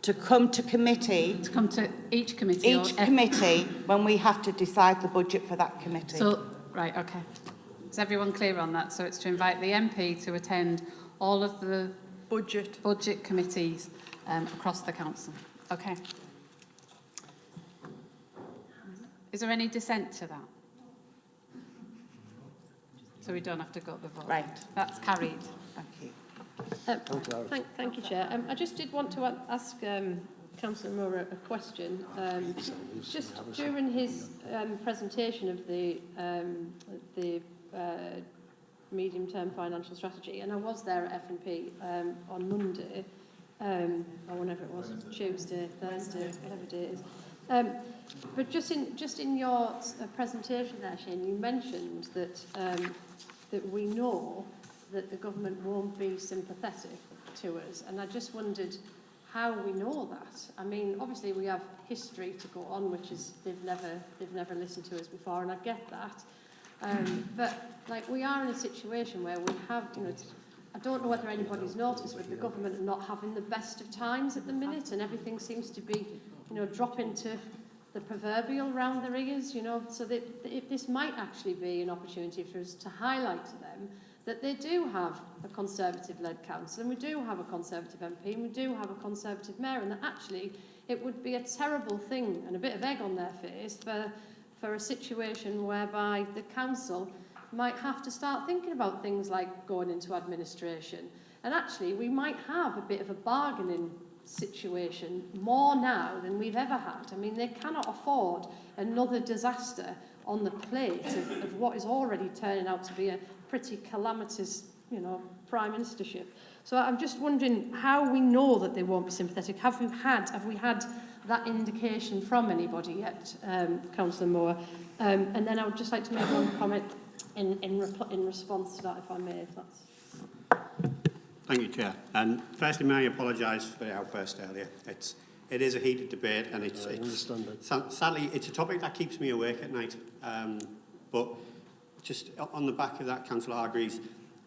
To come to committee. To come to each committee. Each committee when we have to decide the budget for that committee. So, right, okay. Is everyone clear on that? So it's to invite the MP to attend all of the budget committees across the council. Okay. Is there any dissent to that? So we don't have to go to the vote. Right. That's carried. Thank you. Thank you, Chair. I just did want to ask Councillor Moore a question. Just during his presentation of the medium-term financial strategy, and I was there at F&P on Monday, or whenever it was, Tuesday, Thursday, whatever day it is. But just in your presentation there, Shane, you mentioned that that we know that the government won't be sympathetic to us, and I just wondered how we know that. I mean, obviously we have history to go on, which is they've never listened to us before, and I get that. But like we are in a situation where we have, I don't know whether anybody's noticed with the government not having the best of times at the minute, and everything seems to be, dropping to the proverbial round their ears, so that if this might actually be an opportunity for us to highlight to them that they do have a Conservative-led council, and we do have a Conservative MP, and we do have a Conservative mayor, and that actually it would be a terrible thing and a bit of egg on their face for a situation whereby the council might have to start thinking about things like going into administration. And actually, we might have a bit of a bargaining situation more now than we've ever had. I mean, they cannot afford another disaster on the plate of what is already turning out to be a pretty calamitous, prime ministership. So I'm just wondering how we know that they won't be sympathetic. Have we had that indication from anybody yet, Councillor Moore? And then I would just like to make one comment in response to that, if I may, if that's... Thank you, Chair. And firstly, may I apologise for the outburst earlier. It is a heated debate, and sadly, it's a topic that keeps me awake at night. But just on the back of that, Councillor Hargreaves,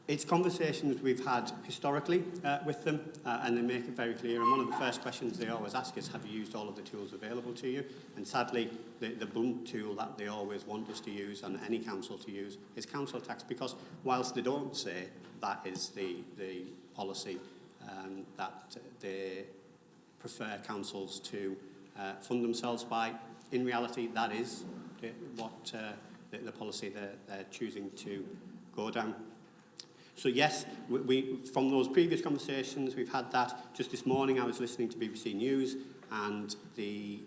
it's conversations we've had historically with them, and they make it very clear. And one of the first questions they always ask is, have you used all of the tools available to you? And sadly, the blunt tool that they always want us to use, and any council to use, is council tax, because whilst they don't say that is the policy that they prefer councils to fund themselves by, in reality, that is what the policy they're choosing to go down. So yes, we from those previous conversations, we've had that. Just this morning I was listening to BBC News, and the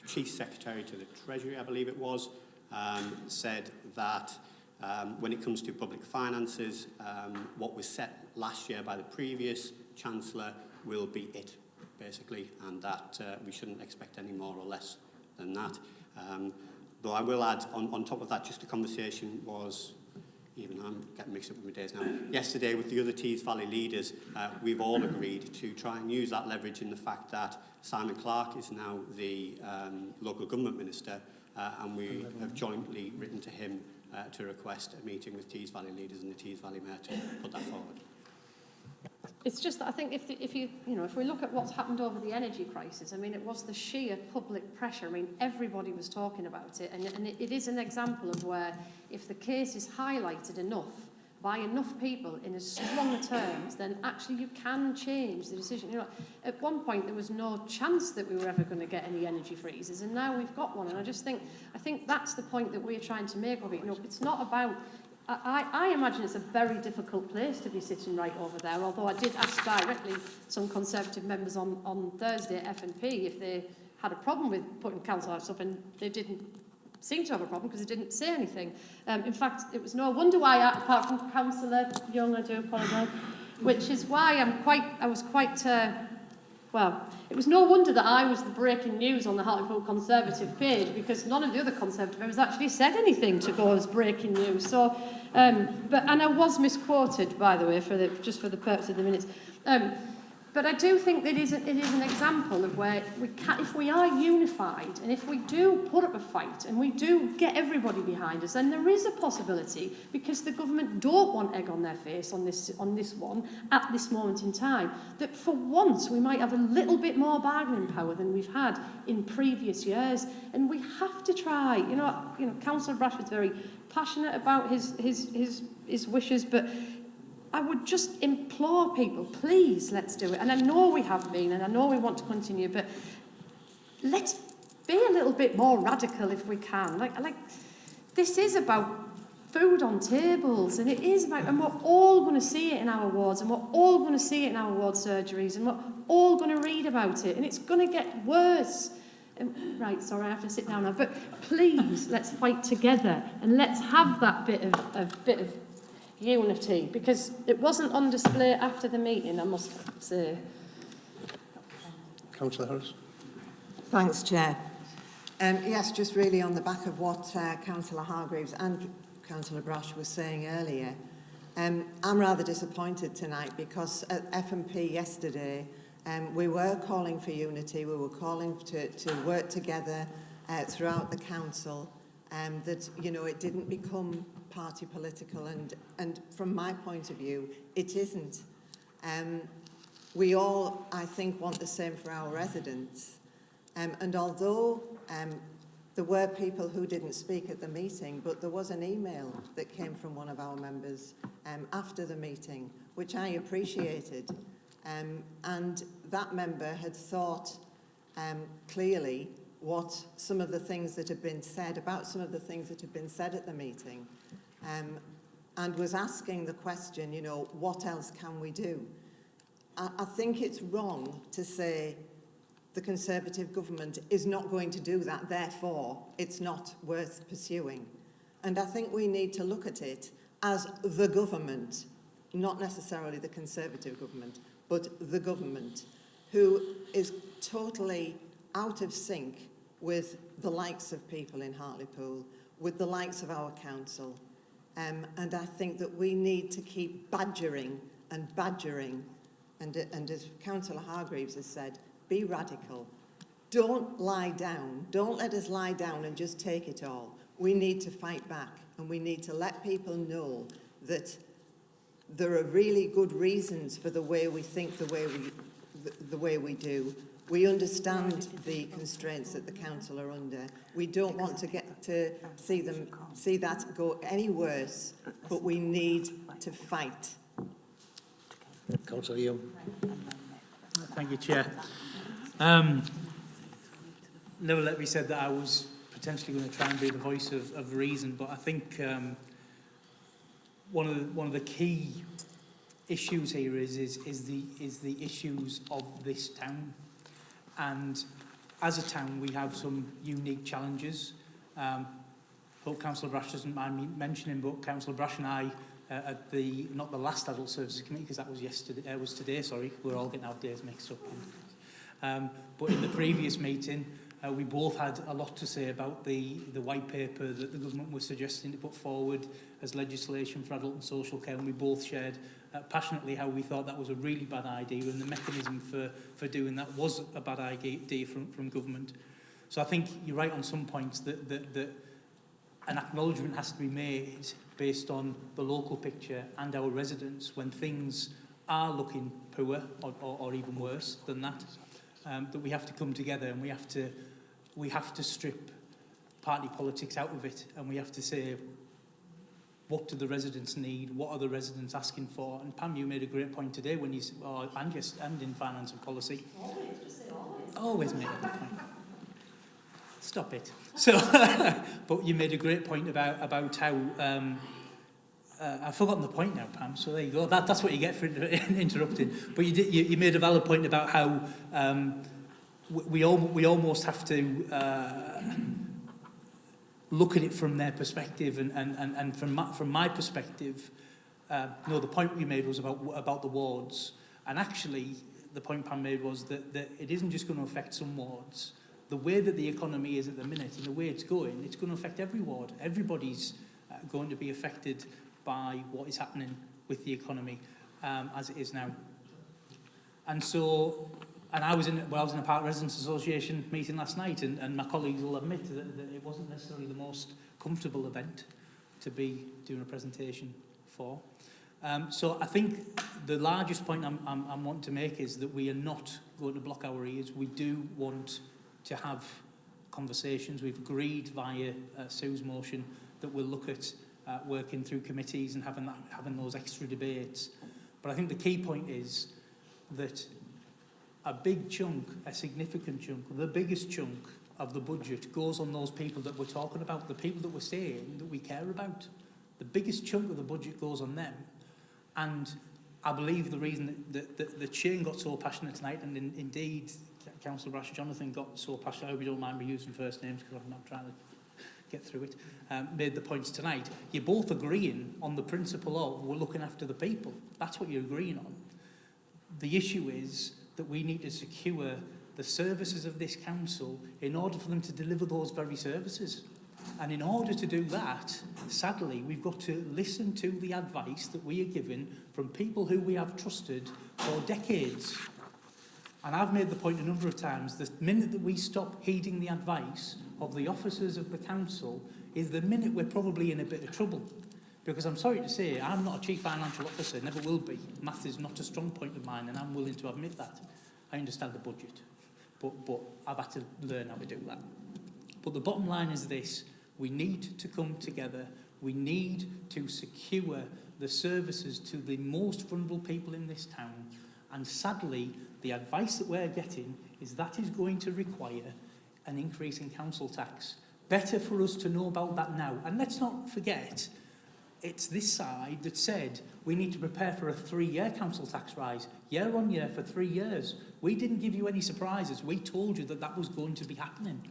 Chief Secretary to the Treasury, I believe it was, said that when it comes to public finances, what was set last year by the previous Chancellor will be it, basically, and that we shouldn't expect any more or less than that. Though I will add, on top of that, just the conversation was, even I'm getting mixed up with my days now, yesterday with the other Tees Valley leaders, we've all agreed to try and use that leverage in the fact that Simon Clarke is now the local government minister, and we have jointly written to him to request a meeting with Tees Valley leaders and the Tees Valley mayor to put that forward. It's just that I think if we look at what's happened over the energy crisis, I mean, it was the sheer public pressure. I mean, everybody was talking about it, and it is an example of where if the case is highlighted enough by enough people in as strong terms, then actually you can change the decision. At one point there was no chance that we were ever going to get any energy freezes, and now we've got one. And I think that's the point that we're trying to make of it. It's not about. I imagine it's a very difficult place to be sitting right over there, although I did ask directly some Conservative members on Thursday at F&P if they had a problem with putting council house up, and they didn't seem to have a problem because they didn't say anything. In fact, it was no wonder why, apart from Councillor Young, I do apologise, which is why I was quite well, it was no wonder that I was the breaking news on the Hartlepool Conservative page, because none of the other Conservative members actually said anything to go as breaking news. So, and I was misquoted, by the way, just for the purpose of the minutes. But I do think that it is an example of where if we are unified, and if we do put up a fight, and we do get everybody behind us, then there is a possibility, because the government don't want egg on their face on this one at this moment in time, that for once we might have a little bit more bargaining power than we've had in previous years, and we have to try. You know, Councillor Bradford's very passionate about his wishes, but I would just implore people, please, let's do it. And I know we have been, and I know we want to continue, but let's be a little bit more radical if we can. Like this is about food on tables, and it is about, and we're all going to see it in our wards, and we're all going to see it in our ward surgeries, and we're all going to read about it, and it's going to get worse. Right, sorry, I have to sit down now. But please, let's fight together, and let's have that bit of unity, because it wasn't on display after the meeting, I must say. Councillor Harris. Thanks, Chair. Yes, just really on the back of what Councillor Hargreaves and Councillor Brash was saying earlier, I'm rather disappointed tonight, because at F&P yesterday we were calling for unity, we were calling to work together throughout the council, that, you know, it didn't become party political, and from my point of view, it isn't. We all, I think, want the same for our residents, and although there were people who didn't speak at the meeting, but there was an email that came from one of our members after the meeting, which I appreciated, and that member had thought clearly what some of the things that had been said, about some of the things that had been said at the meeting, and was asking the question, you know, what else can we do? I think it's wrong to say the Conservative government is not going to do that, therefore it's not worth pursuing. And I think we need to look at it as the government, not necessarily the Conservative government, but the government, who is totally out of sync with the likes of people in Hartlepool, with the likes of our council. And I think that we need to keep badgering, and as Councillor Hargreaves has said, be radical. Don't lie down. Don't let us lie down and just take it all. We need to fight back, and we need to let people know that there are really good reasons for the way we think, the way we do. We understand the constraints that the council are under. We don't want to get to see that go any worse, but we need to fight. Councillor Young. Thank you, Chair. Never let me said that I was potentially going to try and be the voice of reason, but I think one of the key issues here is the issues of this town. And as a town, we have some unique challenges. Hope Councillor Brash doesn't mind me mentioning, but Councillor Brash and I, at not the last Adult Services Committee, because that was yesterday, was today, sorry, we're all getting our days mixed up. But in the previous meeting, we both had a lot to say about the white paper that the government was suggesting to put forward as legislation for adult and social care, and we both shared passionately how we thought that was a really bad idea, and the mechanism for doing that was a bad idea from government. So I think you're right on some points that an acknowledgement has to be made based on the local picture and our residents when things are looking poor or even worse than that. That we have to come together, and we have to strip party politics out of it, and we have to say, what do the residents need? What are the residents asking for? And Pam, you made a great point today when you and in finance and policy. Always make a good point. Stop it. So, but you made a great point about how I've forgotten the point now, Pam. So there you go. That's what you get for interrupting. But you made a valid point about how we almost have to look at it from their perspective, and from my perspective, no, the point we made was about the wards, and actually the point Pam made was that it isn't just going to affect some wards. The way that the economy is at the minute and the way it's going to affect every ward. Everybody's going to be affected by what is happening with the economy as it is now. And so, and I was in a Park Residents Association meeting last night, and my colleagues will admit that it wasn't necessarily the most comfortable event to be doing a presentation for. So I think the largest point I'm wanting to make is that we are not going to block our ears. We do want to have conversations. We've agreed via Sue's motion that we'll look at working through committees and having those extra debates. But I think the key point is that a big chunk, a significant chunk, the biggest chunk of the budget goes on those people that we're talking about, the people that we're saying that we care about. The biggest chunk of the budget goes on them. And I believe the reason that Shane got so passionate tonight, and indeed Councillor Brash Jonathan got so passionate, I hope you don't mind me using first names because I'm not trying to get through it, made the points tonight. You're both agreeing on the principle of we're looking after the people. That's what you're agreeing on. The issue is that we need to secure the services of this council in order for them to deliver those very services. And in order to do that, sadly, we've got to listen to the advice that we are given from people who we have trusted for decades. And I've made the point a number of times, the minute that we stop heeding the advice of the officers of the council is the minute we're probably in a bit of trouble. Because I'm sorry to say, I'm not a chief financial officer, never will be. Maths is not a strong point of mine, and I'm willing to admit that. I understand the budget, but I've had to learn how to do that. But the bottom line is this: we need to come together. We need to secure the services to the most vulnerable people in this town. And sadly, the advice that we're getting is that is going to require an increase in council tax. Better for us to know about that now. And let's not forget, it's this side that said we need to prepare for a 3-year council tax rise, year on year for 3 years. We didn't give you any surprises. We told you that that was going to be happening.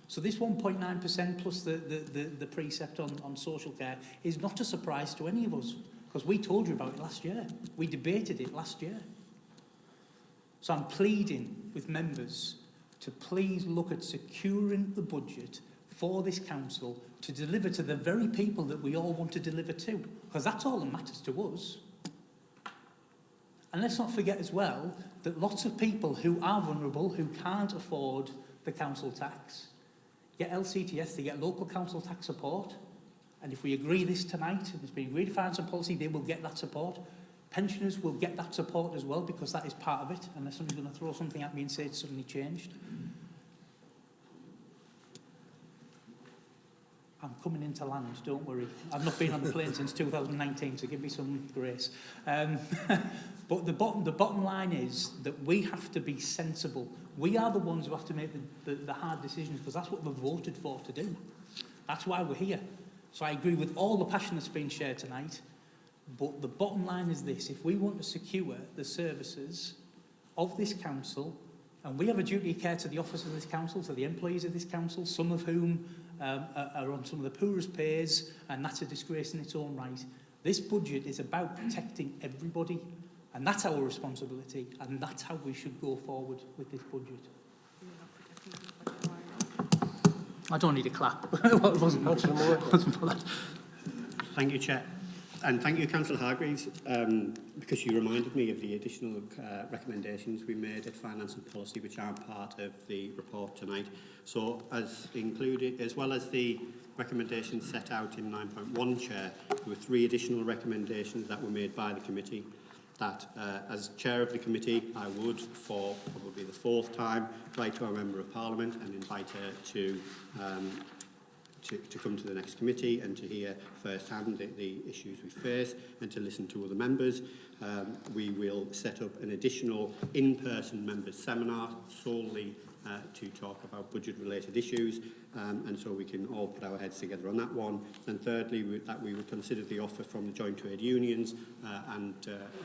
So this 1.9% plus the precept on social care is not a surprise to any of us, because we told you about it last year. We debated it last year. So I'm pleading with members to please look at securing the budget for this council to deliver to the very people that we all want to deliver to, because that's all that matters to us. And let's not forget as well that lots of people who are vulnerable, who can't afford the council tax, get LCTS, they get local council tax support. And if we agree this tonight, if it's been agreed finance and policy, they will get that support. Pensioners will get that support as well, because that is part of it, unless somebody's going to throw something at me and say it's suddenly changed. I'm coming into land, don't worry. I've not been on the plane since 2019, so give me some grace. But the bottom line is that we have to be sensible. We are the ones who have to make the hard decisions, because that's what we're voted for to do. That's why we're here. So I agree with all the passion that's been shared tonight, but the bottom line is this: if we want to secure the services of this council, and we have a duty of care to the officers of this council, to the employees of this council, some of whom are on some of the poorest pays, and that's a disgrace in its own right. This budget is about protecting everybody, and that's our responsibility, and that's how we should go forward with this budget. I don't need a clap. It wasn't for that. Thank you, Chair. And thank you, Councillor Hargreaves, because you reminded me of the additional recommendations we made at Finance and Policy, which aren't part of the report tonight. So, as included, as well as the recommendations set out in 9.1, Chair, there were 3 additional recommendations that were made by the committee that, as Chair of the committee, I would, for probably the 4th time, write to a Member of Parliament and invite her to come to the next committee and to hear firsthand the issues we face and to listen to other members. We will set up an additional in-person members seminar solely to talk about budget-related issues, and so we can all put our heads together on that one. And thirdly, we would consider the offer from the joint trade unions and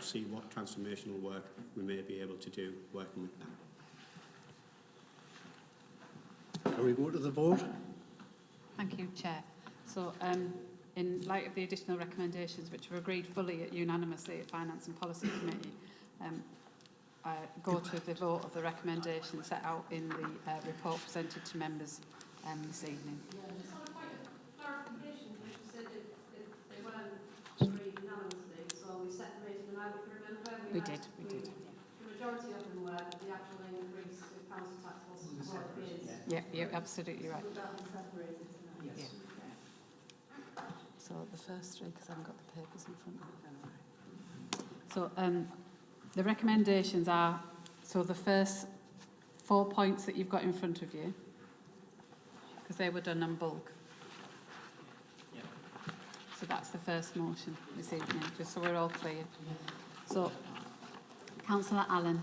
see what transformational work we may be able to do working with them. Can we go to the vote? Thank you, Chair. So, in light of the additional recommendations which were agreed fully unanimously at Finance and Policy Committee, go to the vote of the recommendation set out in the report presented to members this evening. Just on a point of clarification, you said that they weren't agreed unanimously, so we separated them out, if you remember. We did. The majority of them were, but the actual increase of council tax was what it is. Yeah, you're absolutely right. Would that be separated tonight? Yes. So the first three, because I haven't got the papers in front of me. So the recommendations are, so the first 4 points that you've got in front of you, because they were done in bulk. So that's the first motion this evening, just so we're all clear. So, Councillor Allen.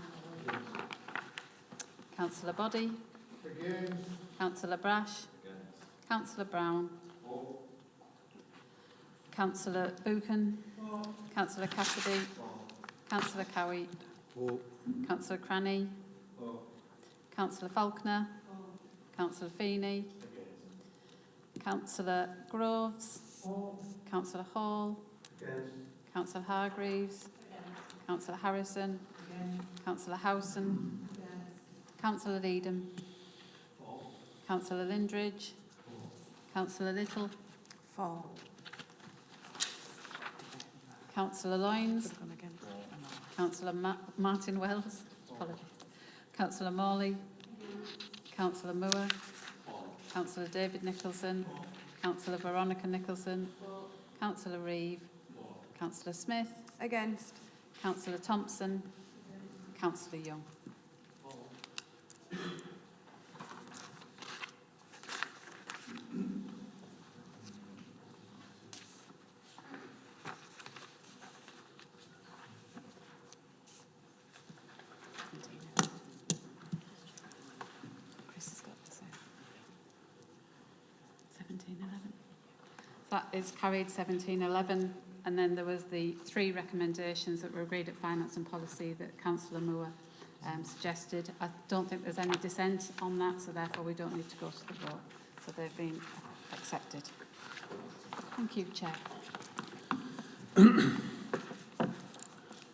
Councillor Boddy. Councillor Brash. Councillor Brown. Councillor Buchan. Councillor Cassidy. Councillor Cowie. Councillor Cranny. Councillor Faulkner. Councillor Feeney. Councillor Groves. Councillor Hall. Councillor Hargreaves. Councillor Harrison. Councillor Howson. Councillor Needham. Councillor Lindridge. Councillor Little. 4. Councillor Loynes. Councillor Martin Wells. Apologies. Councillor Morley. Councillor Moore. Councillor David Nicholson. Councillor Veronica Nicholson. Councillor Reeve. Councillor Smith. Against. Councillor Thompson. Councillor Young. Chris has got the same. 1711. That is carried 1711. And then there was the 3 recommendations that were agreed at Finance and Policy that Councillor Moore suggested. I don't think there's any dissent on that, so therefore we don't need to go to the vote. So they've been accepted. Thank you, Chair.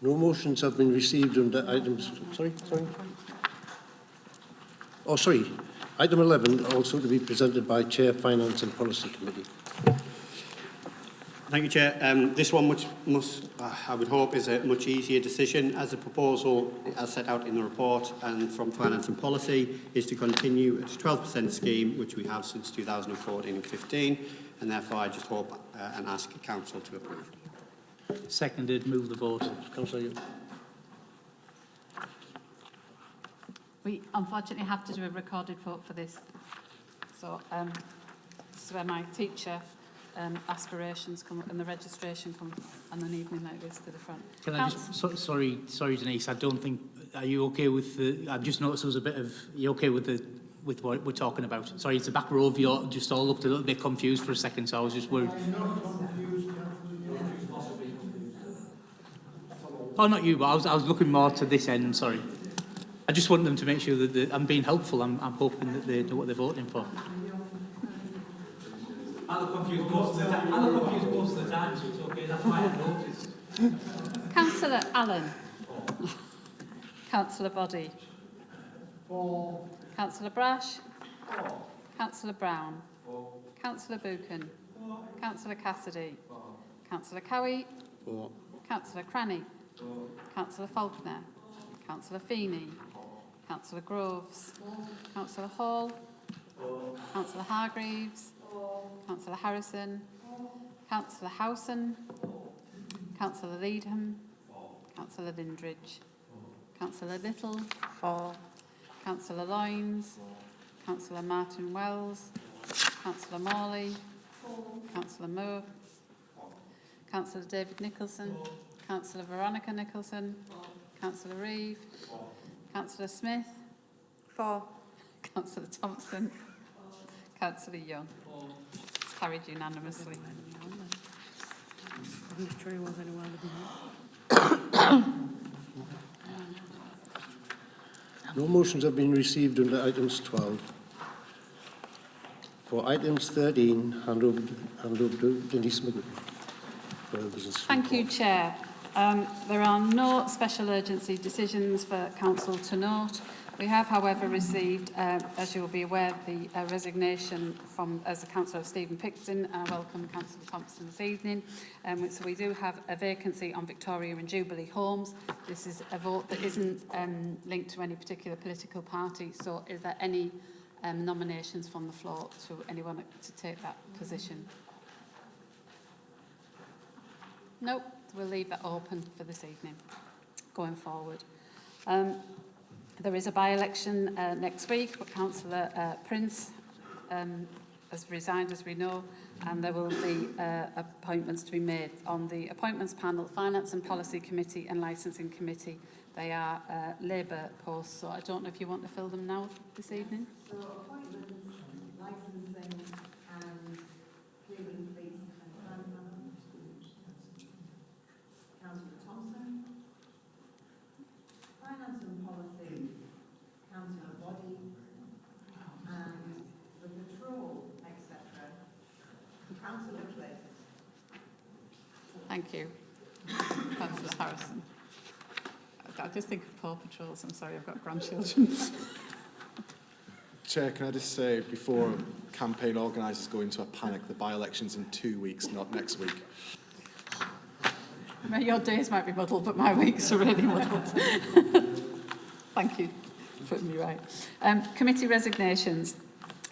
No motions have been received under items... Sorry. Oh, sorry. Item 11, also to be presented by Chair, Finance and Policy Committee. Thank you, Chair. This one, which I would hope, is a much easier decision, as the proposal, as set out in the report and from Finance and Policy, is to continue at a 12% scheme, which we have since 2014 and 15, and therefore I just hope and ask Council to approve. Seconded. Move the vote. Councillor Young. We unfortunately have to do a recorded vote for this. So this is where my teacher aspirations come and the registration come on an evening like this to the front. Can I just, sorry Denise, I don't think, are you okay with the, I've just noticed there was a bit of, you okay with what we're talking about? Sorry, it's the back row of you all just all looked a little bit confused for a second, so I was just worried. Oh, not you, but I was looking more to this end, sorry. I just want them to make sure that I'm being helpful. I'm hoping that they know what they're voting for. I look confused most of the time, so it's okay. That's why I noticed. Councillor Allen. Councillor Boddy. Councillor Brash. Councillor Brown. Councillor Buchan. Councillor Cassidy. Councillor Cowie. Councillor Cranny. Councillor Faulkner. Councillor Feeney. Councillor Groves. Councillor Hall. Councillor Hargreaves. Councillor Harrison. Councillor Howson. Councillor Needham. Councillor Lindridge. Councillor Little. 4. Councillor Loynes. Councillor Martin Wells. Councillor Morley. Councillor Moore. Councillor David Nicholson. Councillor Veronica Nicholson. Councillor Reeve. Councillor Smith. 4. Councillor Thompson. Councillor Young. It's carried unanimously. No motions have been received under items 12. For items 13, hand over to Denise McGuigan. Thank you, Chair. There are no special urgency decisions for Council to note. We have, however, received, as you will be aware, the resignation from, as a councillor, of Stephen Picton, and I welcome Councillor Thompson this evening. So we do have a vacancy on Victoria and Jubilee Homes. This is a vote that isn't linked to any particular political party. So is there any nominations from the floor to anyone to take that position? No, we'll leave that open for this evening, going forward. There is a by-election next week, but Councillor Prince has resigned, as we know, and there will be appointments to be made on the Appointments Panel, Finance and Policy Committee and Licensing Committee. They are Labour posts, so I don't know if you want to fill them now this evening. So appointments, licensing and human police and crime panel. Councillor Thompson. Finance and policy, councillor Body, and the patrol, etc. Councillor Clayton. Thank you, Councillor Harrison. I just think of Paw Patrols. I'm sorry, I've got grandchildren. Chair, can I just say, before campaign organisers go into a panic, the by-election's in 2 weeks, not next week. Your days might be muddled, but my weeks are really muddled. Thank you for putting me right. Committee resignations.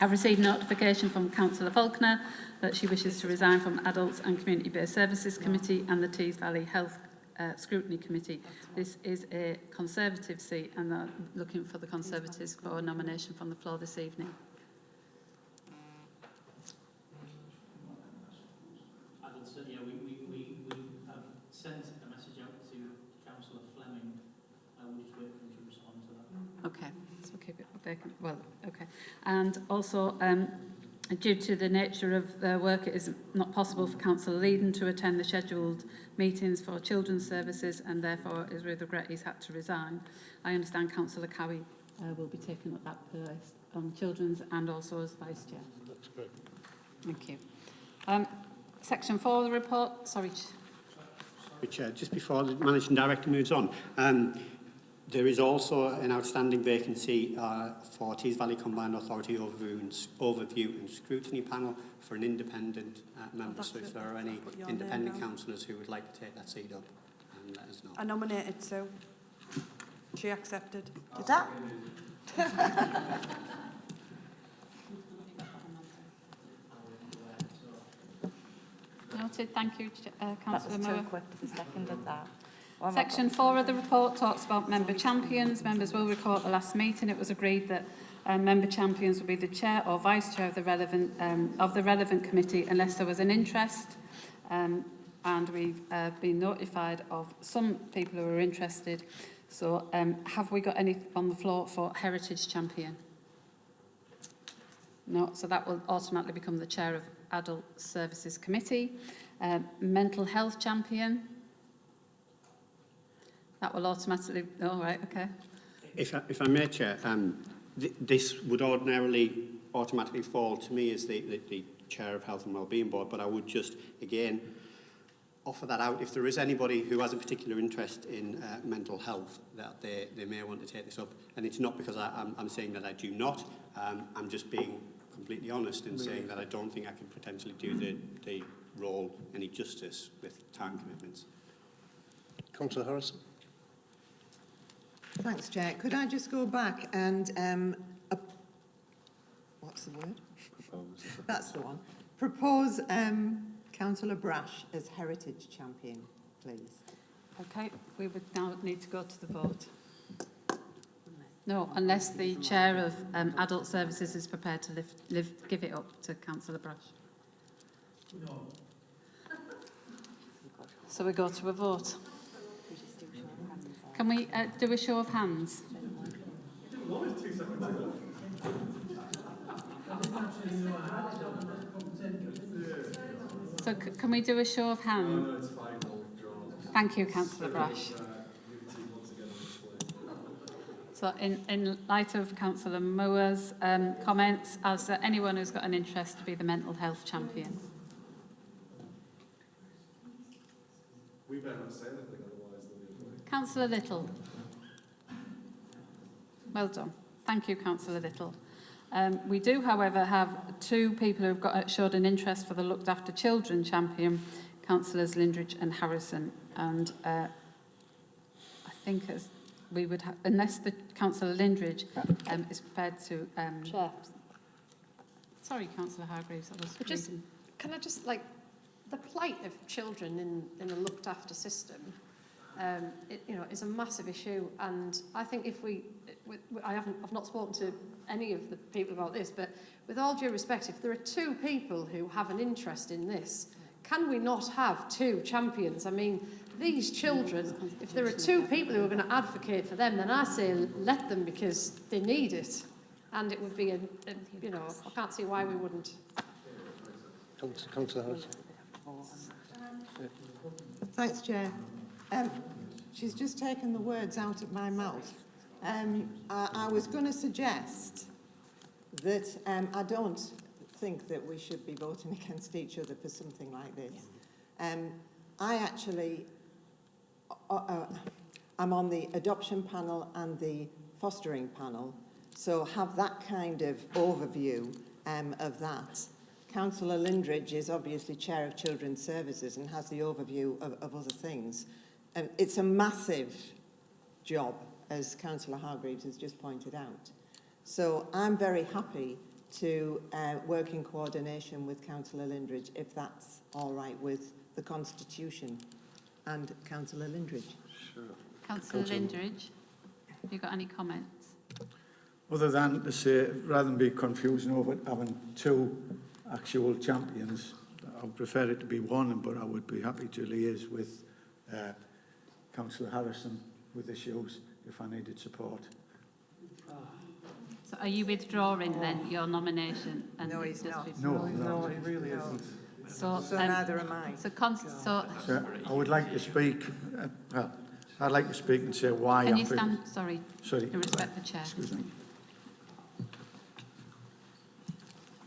I've received notification from Councillor Faulkner that she wishes to resign from Adults and Community-Based Services Committee and the Tees Valley Health Scrutiny Committee. This is a Conservative seat, and they're looking for the Conservatives for a nomination from the floor this evening. Yeah, we have sent a message out to Councillor Fleming. I will just wait for him to respond to that. Okay, so keep it vacant. Well, okay. And also, due to the nature of their work, it is not possible for Councillor Leedon to attend the scheduled meetings for children's services, and therefore, is with regret, he's had to resign. I understand Councillor Cowie will be taking up that place on children's and also as Vice Chair. That's great. Thank you. Section 4 of the report. Sorry. Chair, just before the Managing Director moves on, there is also an outstanding vacancy for Tees Valley Combined Authority Overview and Scrutiny Panel for an independent member. So if there are any independent councillors who would like to take that seat up, let us know. I nominated Sue. She accepted. Did that? Noted. Thank you, Councillor That Moore. was too quick to second at that. Section 4 of the report talks about member champions. Members will recall at the last meeting it was agreed that member champions will be the chair or vice chair of the relevant committee unless there was an interest. And we've been notified of some people who are interested. So have we got any on the floor for heritage champion? No, so that will automatically become the chair of Adult Services Committee. Mental health champion. That will automatically, oh, right, okay. If I may, Chair, this would ordinarily automatically fall to me as the Chair of Health and Wellbeing Board, but I would just, again, offer that out. If there is anybody who has a particular interest in mental health, that they may want to take this up. And it's not because I'm saying that I do not. I'm just being completely honest in saying that I don't think I can potentially do the role any justice with time commitments. Councillor Harrison. Thanks, Chair. Could I just go back and, what's the word? That's the one. Propose Councillor Brash as Heritage Champion, please. Okay, we would now need to go to the vote. No, unless the chair of Adult Services is prepared to give it up to Councillor Brash. No. So we go to a vote. Can we do a show of hands? So can we do a show of hands? Thank you, Councillor Brash. So in light of Councillor Moore's comments, is there anyone who's got an interest to be the mental health champion? We better not say anything, otherwise Councillor Little. Well done. Thank you, Councillor Little. We do, however, have two people who have showed an interest for the Looked After Children champion, Councillors Lindridge and Harrison. And I think as we would have, unless the Councillor Lindridge is prepared to... Chair. Sorry, Councillor Hargreaves, I was reading. Can I just, the plight of children in a looked after system, is a massive issue, and I think if I've not spoken to any of the people about this, but with all due respect, if there are two people who have an interest in this, can we not have two champions? I mean, these children, if there are two people who are going to advocate for them, then I say let them, because they need it, and it would be I can't see why we wouldn't. Councillor Harris. Thanks, Chair. She's just taken the words out of my mouth. I was going to suggest that I don't think that we should be voting against each other for something like this. I actually, I'm on the adoption panel and the fostering panel, so have that kind of overview of that. Councillor Lindridge is obviously Chair of Children's Services and has the overview of other things. It's a massive job, as Councillor Hargreaves has just pointed out. So I'm very happy to work in coordination with Councillor Lindridge, if that's all right with the Constitution and Councillor Lindridge. Sure. Councillor Lindridge, have you got any comments? Other than to say, rather than be confusing over having two actual champions, I would prefer it to be one, but I would be happy to liaise with Councillor Harrison with issues if I needed support. So are you withdrawing then your nomination? And No, he's not. No, he really isn't. So neither am I. So I would like to speak. I'd like to speak and say why. Can you stand? Sorry. Sorry. To respect the chair. Excuse me.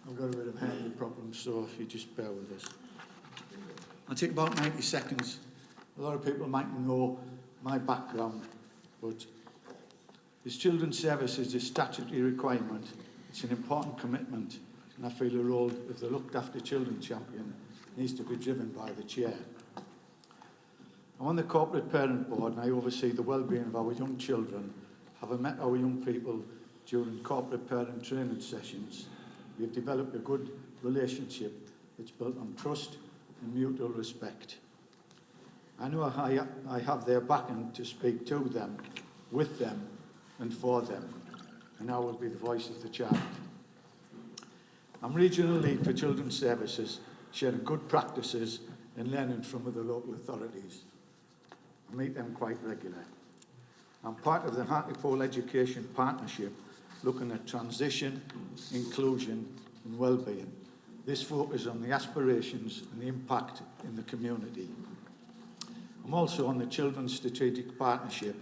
I've got a bit of handling problems, so if you just bear with us. I'll take about 90 seconds. A lot of people might know my background, but this children's service is a statutory requirement. It's an important commitment, and I feel the role of the Looked After Children champion needs to be driven by the chair. I'm on the corporate parent board, and I oversee the well-being of our young children. Having met our young people during corporate parent training sessions, we've developed a good relationship that's built on trust and mutual respect. I know I have their backing to speak to them, with them, and for them, and I will be the voice of the child. I'm regional lead for children's services, sharing good practices and learning from other local authorities. I meet them quite regularly. I'm part of the Hartlepool Education Partnership, looking at transition, inclusion and well-being. This focuses on the aspirations and the impact in the community. I'm also on the Children's Strategic Partnership.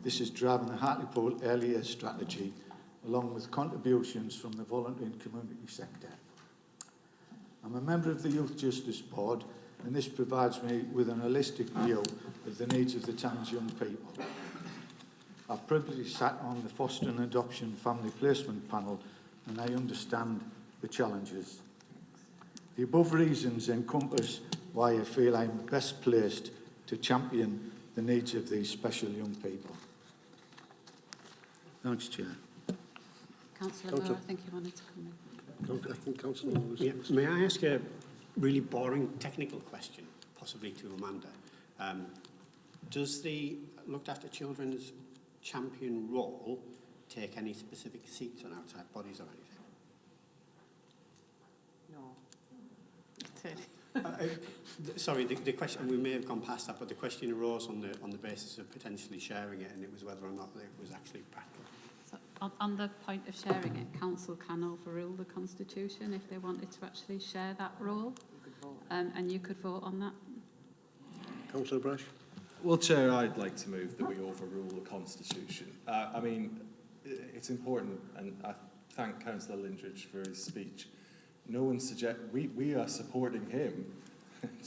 This is driving the Hartlepool Early Years Strategy, along with contributions from the voluntary and community sector. I'm a member of the Youth Justice Board, and this provides me with an holistic view of the needs of the town's young people. I've previously sat on the Foster and Adoption Family Placement Panel, and I understand the challenges. The above reasons encompass why I feel I'm best placed to champion the needs of these special young people. Thanks, Chair. Councillor Moore, I think you wanted to come in. I think Councillor Moore was... Yeah. May I ask a really boring technical question, possibly to Amanda? Does the Looked After Children's champion role take any specific seats on outside bodies or anything? Sorry, the question, we may have gone past that, but the question arose on the basis of potentially sharing it, and it was whether or not it was actually practical. So on the point of sharing it, council can overrule the constitution if they wanted to actually share that role, and you could vote on that. Councillor Brash. Well, Chair, I'd like to move that we overrule the Constitution. I mean, it's important, and I thank Councillor Lindridge for his speech. No one suggests we are supporting him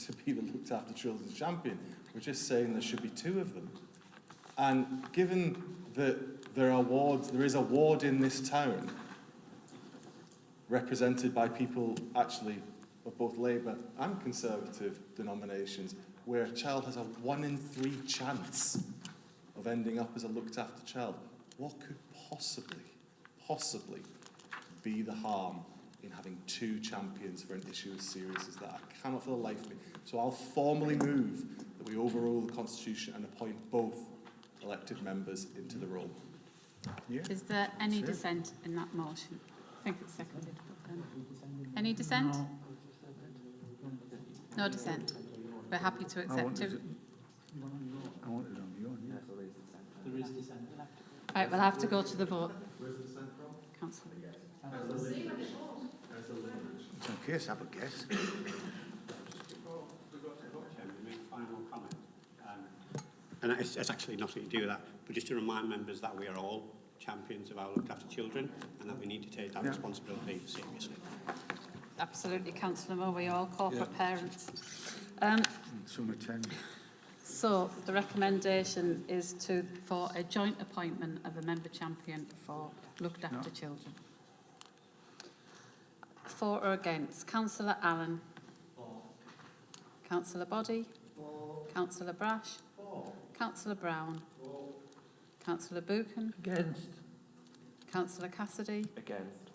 to be the Looked After Children's champion. We're just saying there should be two of them. And given that there is a ward in this town represented by people actually of both Labour and Conservative denominations, where a child has a 1 in 3 chance of ending up as a looked after child, what could possibly be the harm in having 2 champions for an issue as serious as that? I cannot for the life of me. So I'll formally move that we overrule the Constitution and appoint both elected members into the role. Yeah. Is there any dissent in that motion? I think it's seconded. Any dissent? No dissent. We're happy to accept two. I want it on the own, yeah. There is dissent. Right, we'll have to go to the vote. Where's the dissent from? Councillor. It's in case I have a guess. Final comment. And it's actually nothing to do with that, but just to remind members that we are all champions of our looked after children and that we need to take that responsibility seriously. Absolutely, Councillor Moore, we're all corporate parents. Some attend. So the recommendation is for a joint appointment of a member champion for looked after children. For or against? Councillor Allen. Councillor Boddy. Councillor Brash. Councillor Brown. Councillor Buchan. Against. Councillor Cassidy. Against.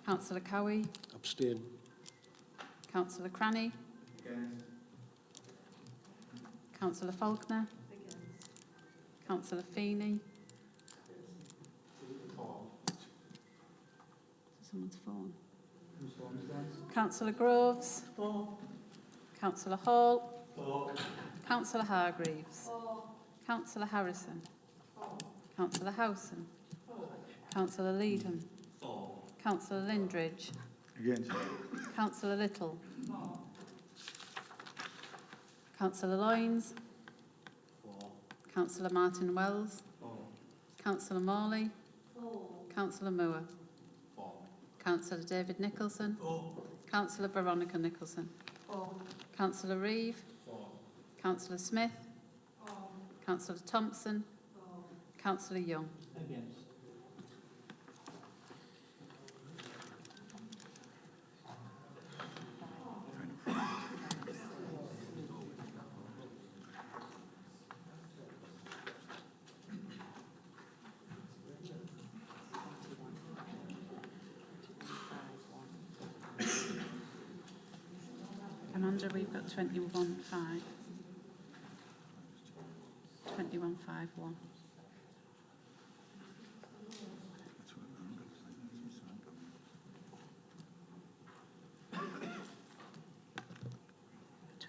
Councillor Cowie. Abstain. Councillor Cranny. Against. Councillor Faulkner. Councillor Feeney. Someone's phone. Councillor Groves. Councillor Hall. Councillor Hargreaves. Councillor Harrison. Councillor Howson. Councillor Leedham. Councillor Lindridge. Against. Councillor Little. Councillor Loynes. Councillor Martin Wells. Councillor Morley. Councillor Moore. Councillor David Nicholson. Councillor Veronica Nicholson. Councillor Reeve. Councillor Smith. Councillor Thompson. Councillor Young. Against. Amanda, we've got 21-5.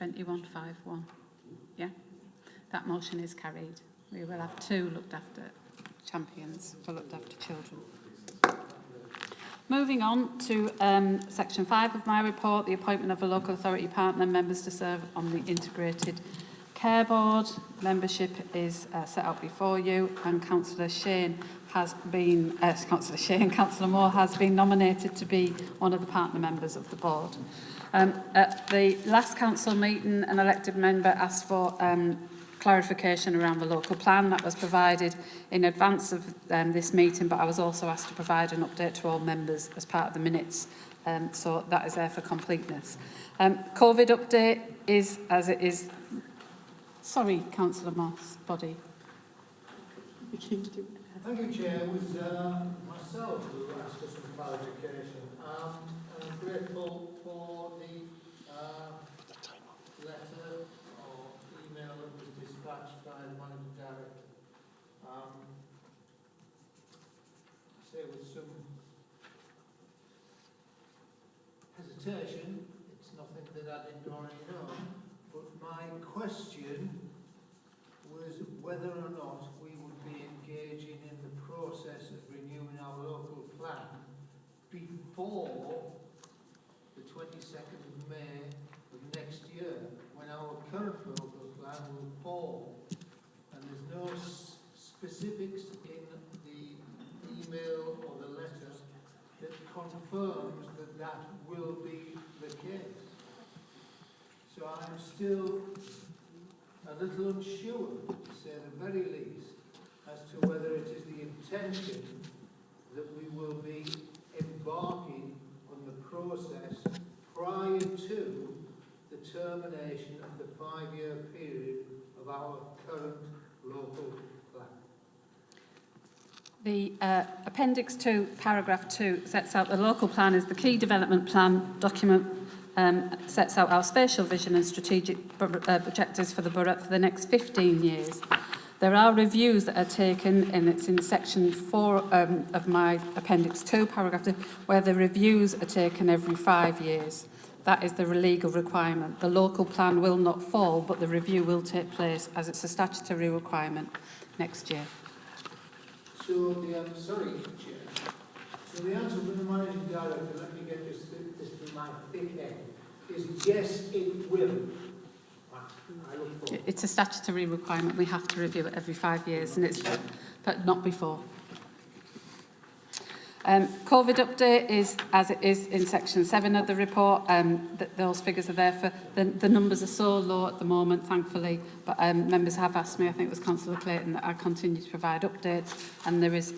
21-5-1. Yeah, that motion is carried. We will have 2 looked after champions for looked after children. Moving on to section 5 of my report, the appointment of a local authority partner members to serve on the integrated care board. Membership is set out before you, and Councillor Moore has been nominated to be one of the partner members of the board. At the last council meeting, an elected member asked for clarification around the local plan. That was provided in advance of this meeting, but I was also asked to provide an update to all members as part of the minutes, so that is there for completeness. COVID update is as it is. Sorry, Councillor Moss, Body. Thank you, Chair. It was myself who asked for some clarification. I'm grateful for the letter or email that was dispatched by the Managing Director. I say with some hesitation, it's nothing that I didn't already know, but my question was whether or not we would be engaging in the process of renewing our local plan before the 22nd of May of next year, when our current local plan will fall. And there's no specifics in the email or the letter that confirms that that will be the case. So I'm still a little unsure, to say the very least, as to whether it is the intention that we will be embarking on the process prior to the termination of the 5-year period of our current local plan. The Appendix 2, Paragraph 2 sets out the local plan as the key development plan document, sets out our spatial vision and strategic objectives for the borough for the next 15 years. There are reviews that are taken, and it's in Section 4 of my Appendix 2, Paragraph 2, where the reviews are taken every 5 years. That is the legal requirement. The local plan will not fall, but the review will take place as it's a statutory requirement next year. So sorry, Chair. So the answer from the Managing Director, let me get this through my thick head, is yes, it will. I look forward. It's a statutory requirement. We have to review it every 5 years, and it's but not before. COVID update is as it is in Section 7 of the report. Those figures are there for the numbers are so low at the moment, thankfully. But members have asked me, I think it was Councillor Clayton, that I continue to provide updates. And there is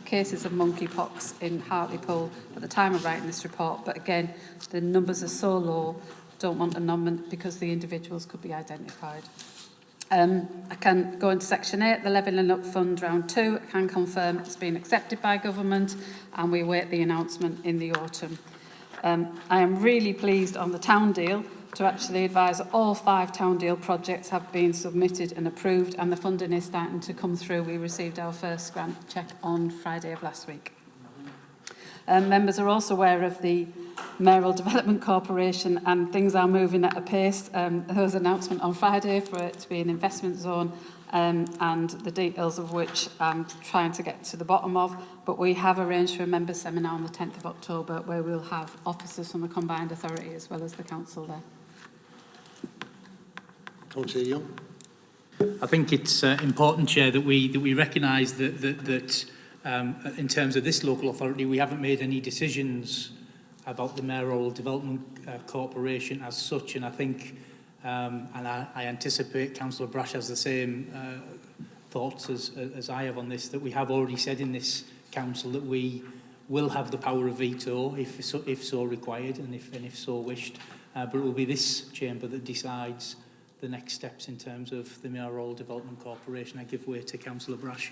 cases of monkeypox in Hartlepool at the time of writing this report. But again, the numbers are so low, don't want a number because the individuals could be identified. I can go into Section 8, the Levelling Up Fund Round 2. I can confirm it's been accepted by government and we await the announcement in the autumn. I am really pleased on the town deal to actually advise that all 5 town deal projects have been submitted and approved and the funding is starting to come through. We received our first grant cheque on Friday of last week. Members are also aware of the Mayoral Development Corporation and things are moving at a pace. There was an announcement on Friday for it to be an investment zone and the details of which I'm trying to get to the bottom of. But we have arranged for a member seminar on the 10th of October where we'll have officers from the Combined Authority as well as the Council there. Councillor Young. I think it's important, Chair, that we recognise that in terms of this local authority, we haven't made any decisions about the Mayoral Development Corporation as such, and I think, and I anticipate Councillor Brash has the same thoughts as I have on this, that we have already said in this council that we will have the power of veto if so required and if so wished, but it will be this chamber that decides the next steps in terms of the Mayoral Development Corporation. I give way to Councillor Brash.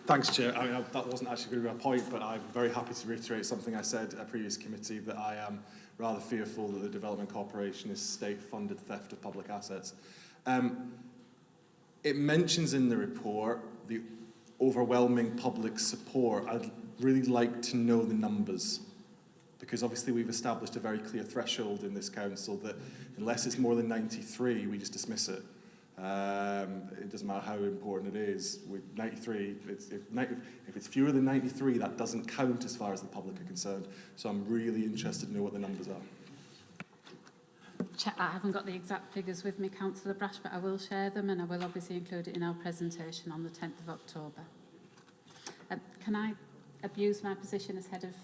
Thanks, Chair. That wasn't actually going to be my point, but I'm very happy to reiterate something I said at a previous committee, that I am rather fearful that the Development Corporation is state-funded theft of public assets. It mentions in the report the overwhelming public support. I'd really like to know the numbers, because obviously we've established a very clear threshold in this council that unless it's more than 93, we just dismiss it. It doesn't matter how important it is. With 93, if it's fewer than 93, that doesn't count as far as the public are concerned. So I'm really interested to know what the numbers are. I haven't got the exact figures with me, Councillor Brash, but I will share them and I will obviously include it in our presentation on the 10th of October. Can I abuse my position as Head of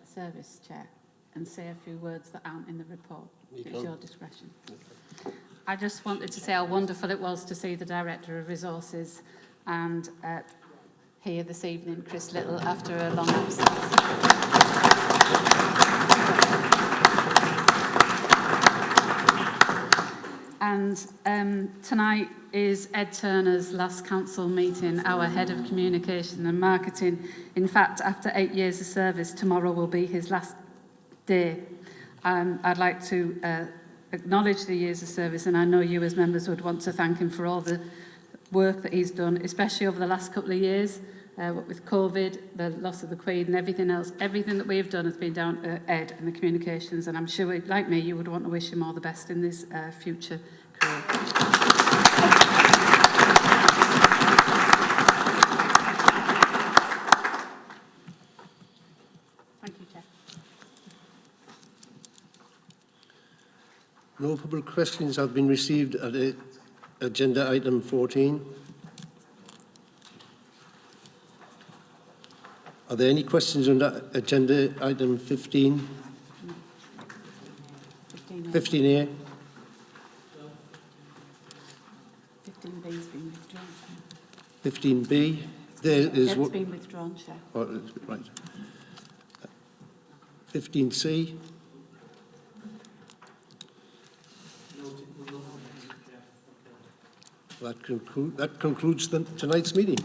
Service, Chair, and say a few words that aren't in the report? It's your discretion. Okay. I just wanted to say how wonderful it was to see the Director of Resources and here this evening, Chris Little, after a long absence. And tonight is Ed Turner's last council meeting, our Head of Communication and Marketing. In fact, after 8 years of service, tomorrow will be his last day. I'd like to acknowledge the years of service, and I know you as members would want to thank him for all the work that he's done, especially over the last couple of years, with COVID, the loss of the Queen and everything else. Everything that we've done has been down to Ed and the communications, and I'm sure, like me, you would want to wish him all the best in his future career. Thank you, Chair. No public questions have been received at agenda item 14. Are there any questions on agenda item 15? 15A. 15B, there is It's what... been withdrawn, Chair. Oh, right. 15C, that concludes tonight's meeting.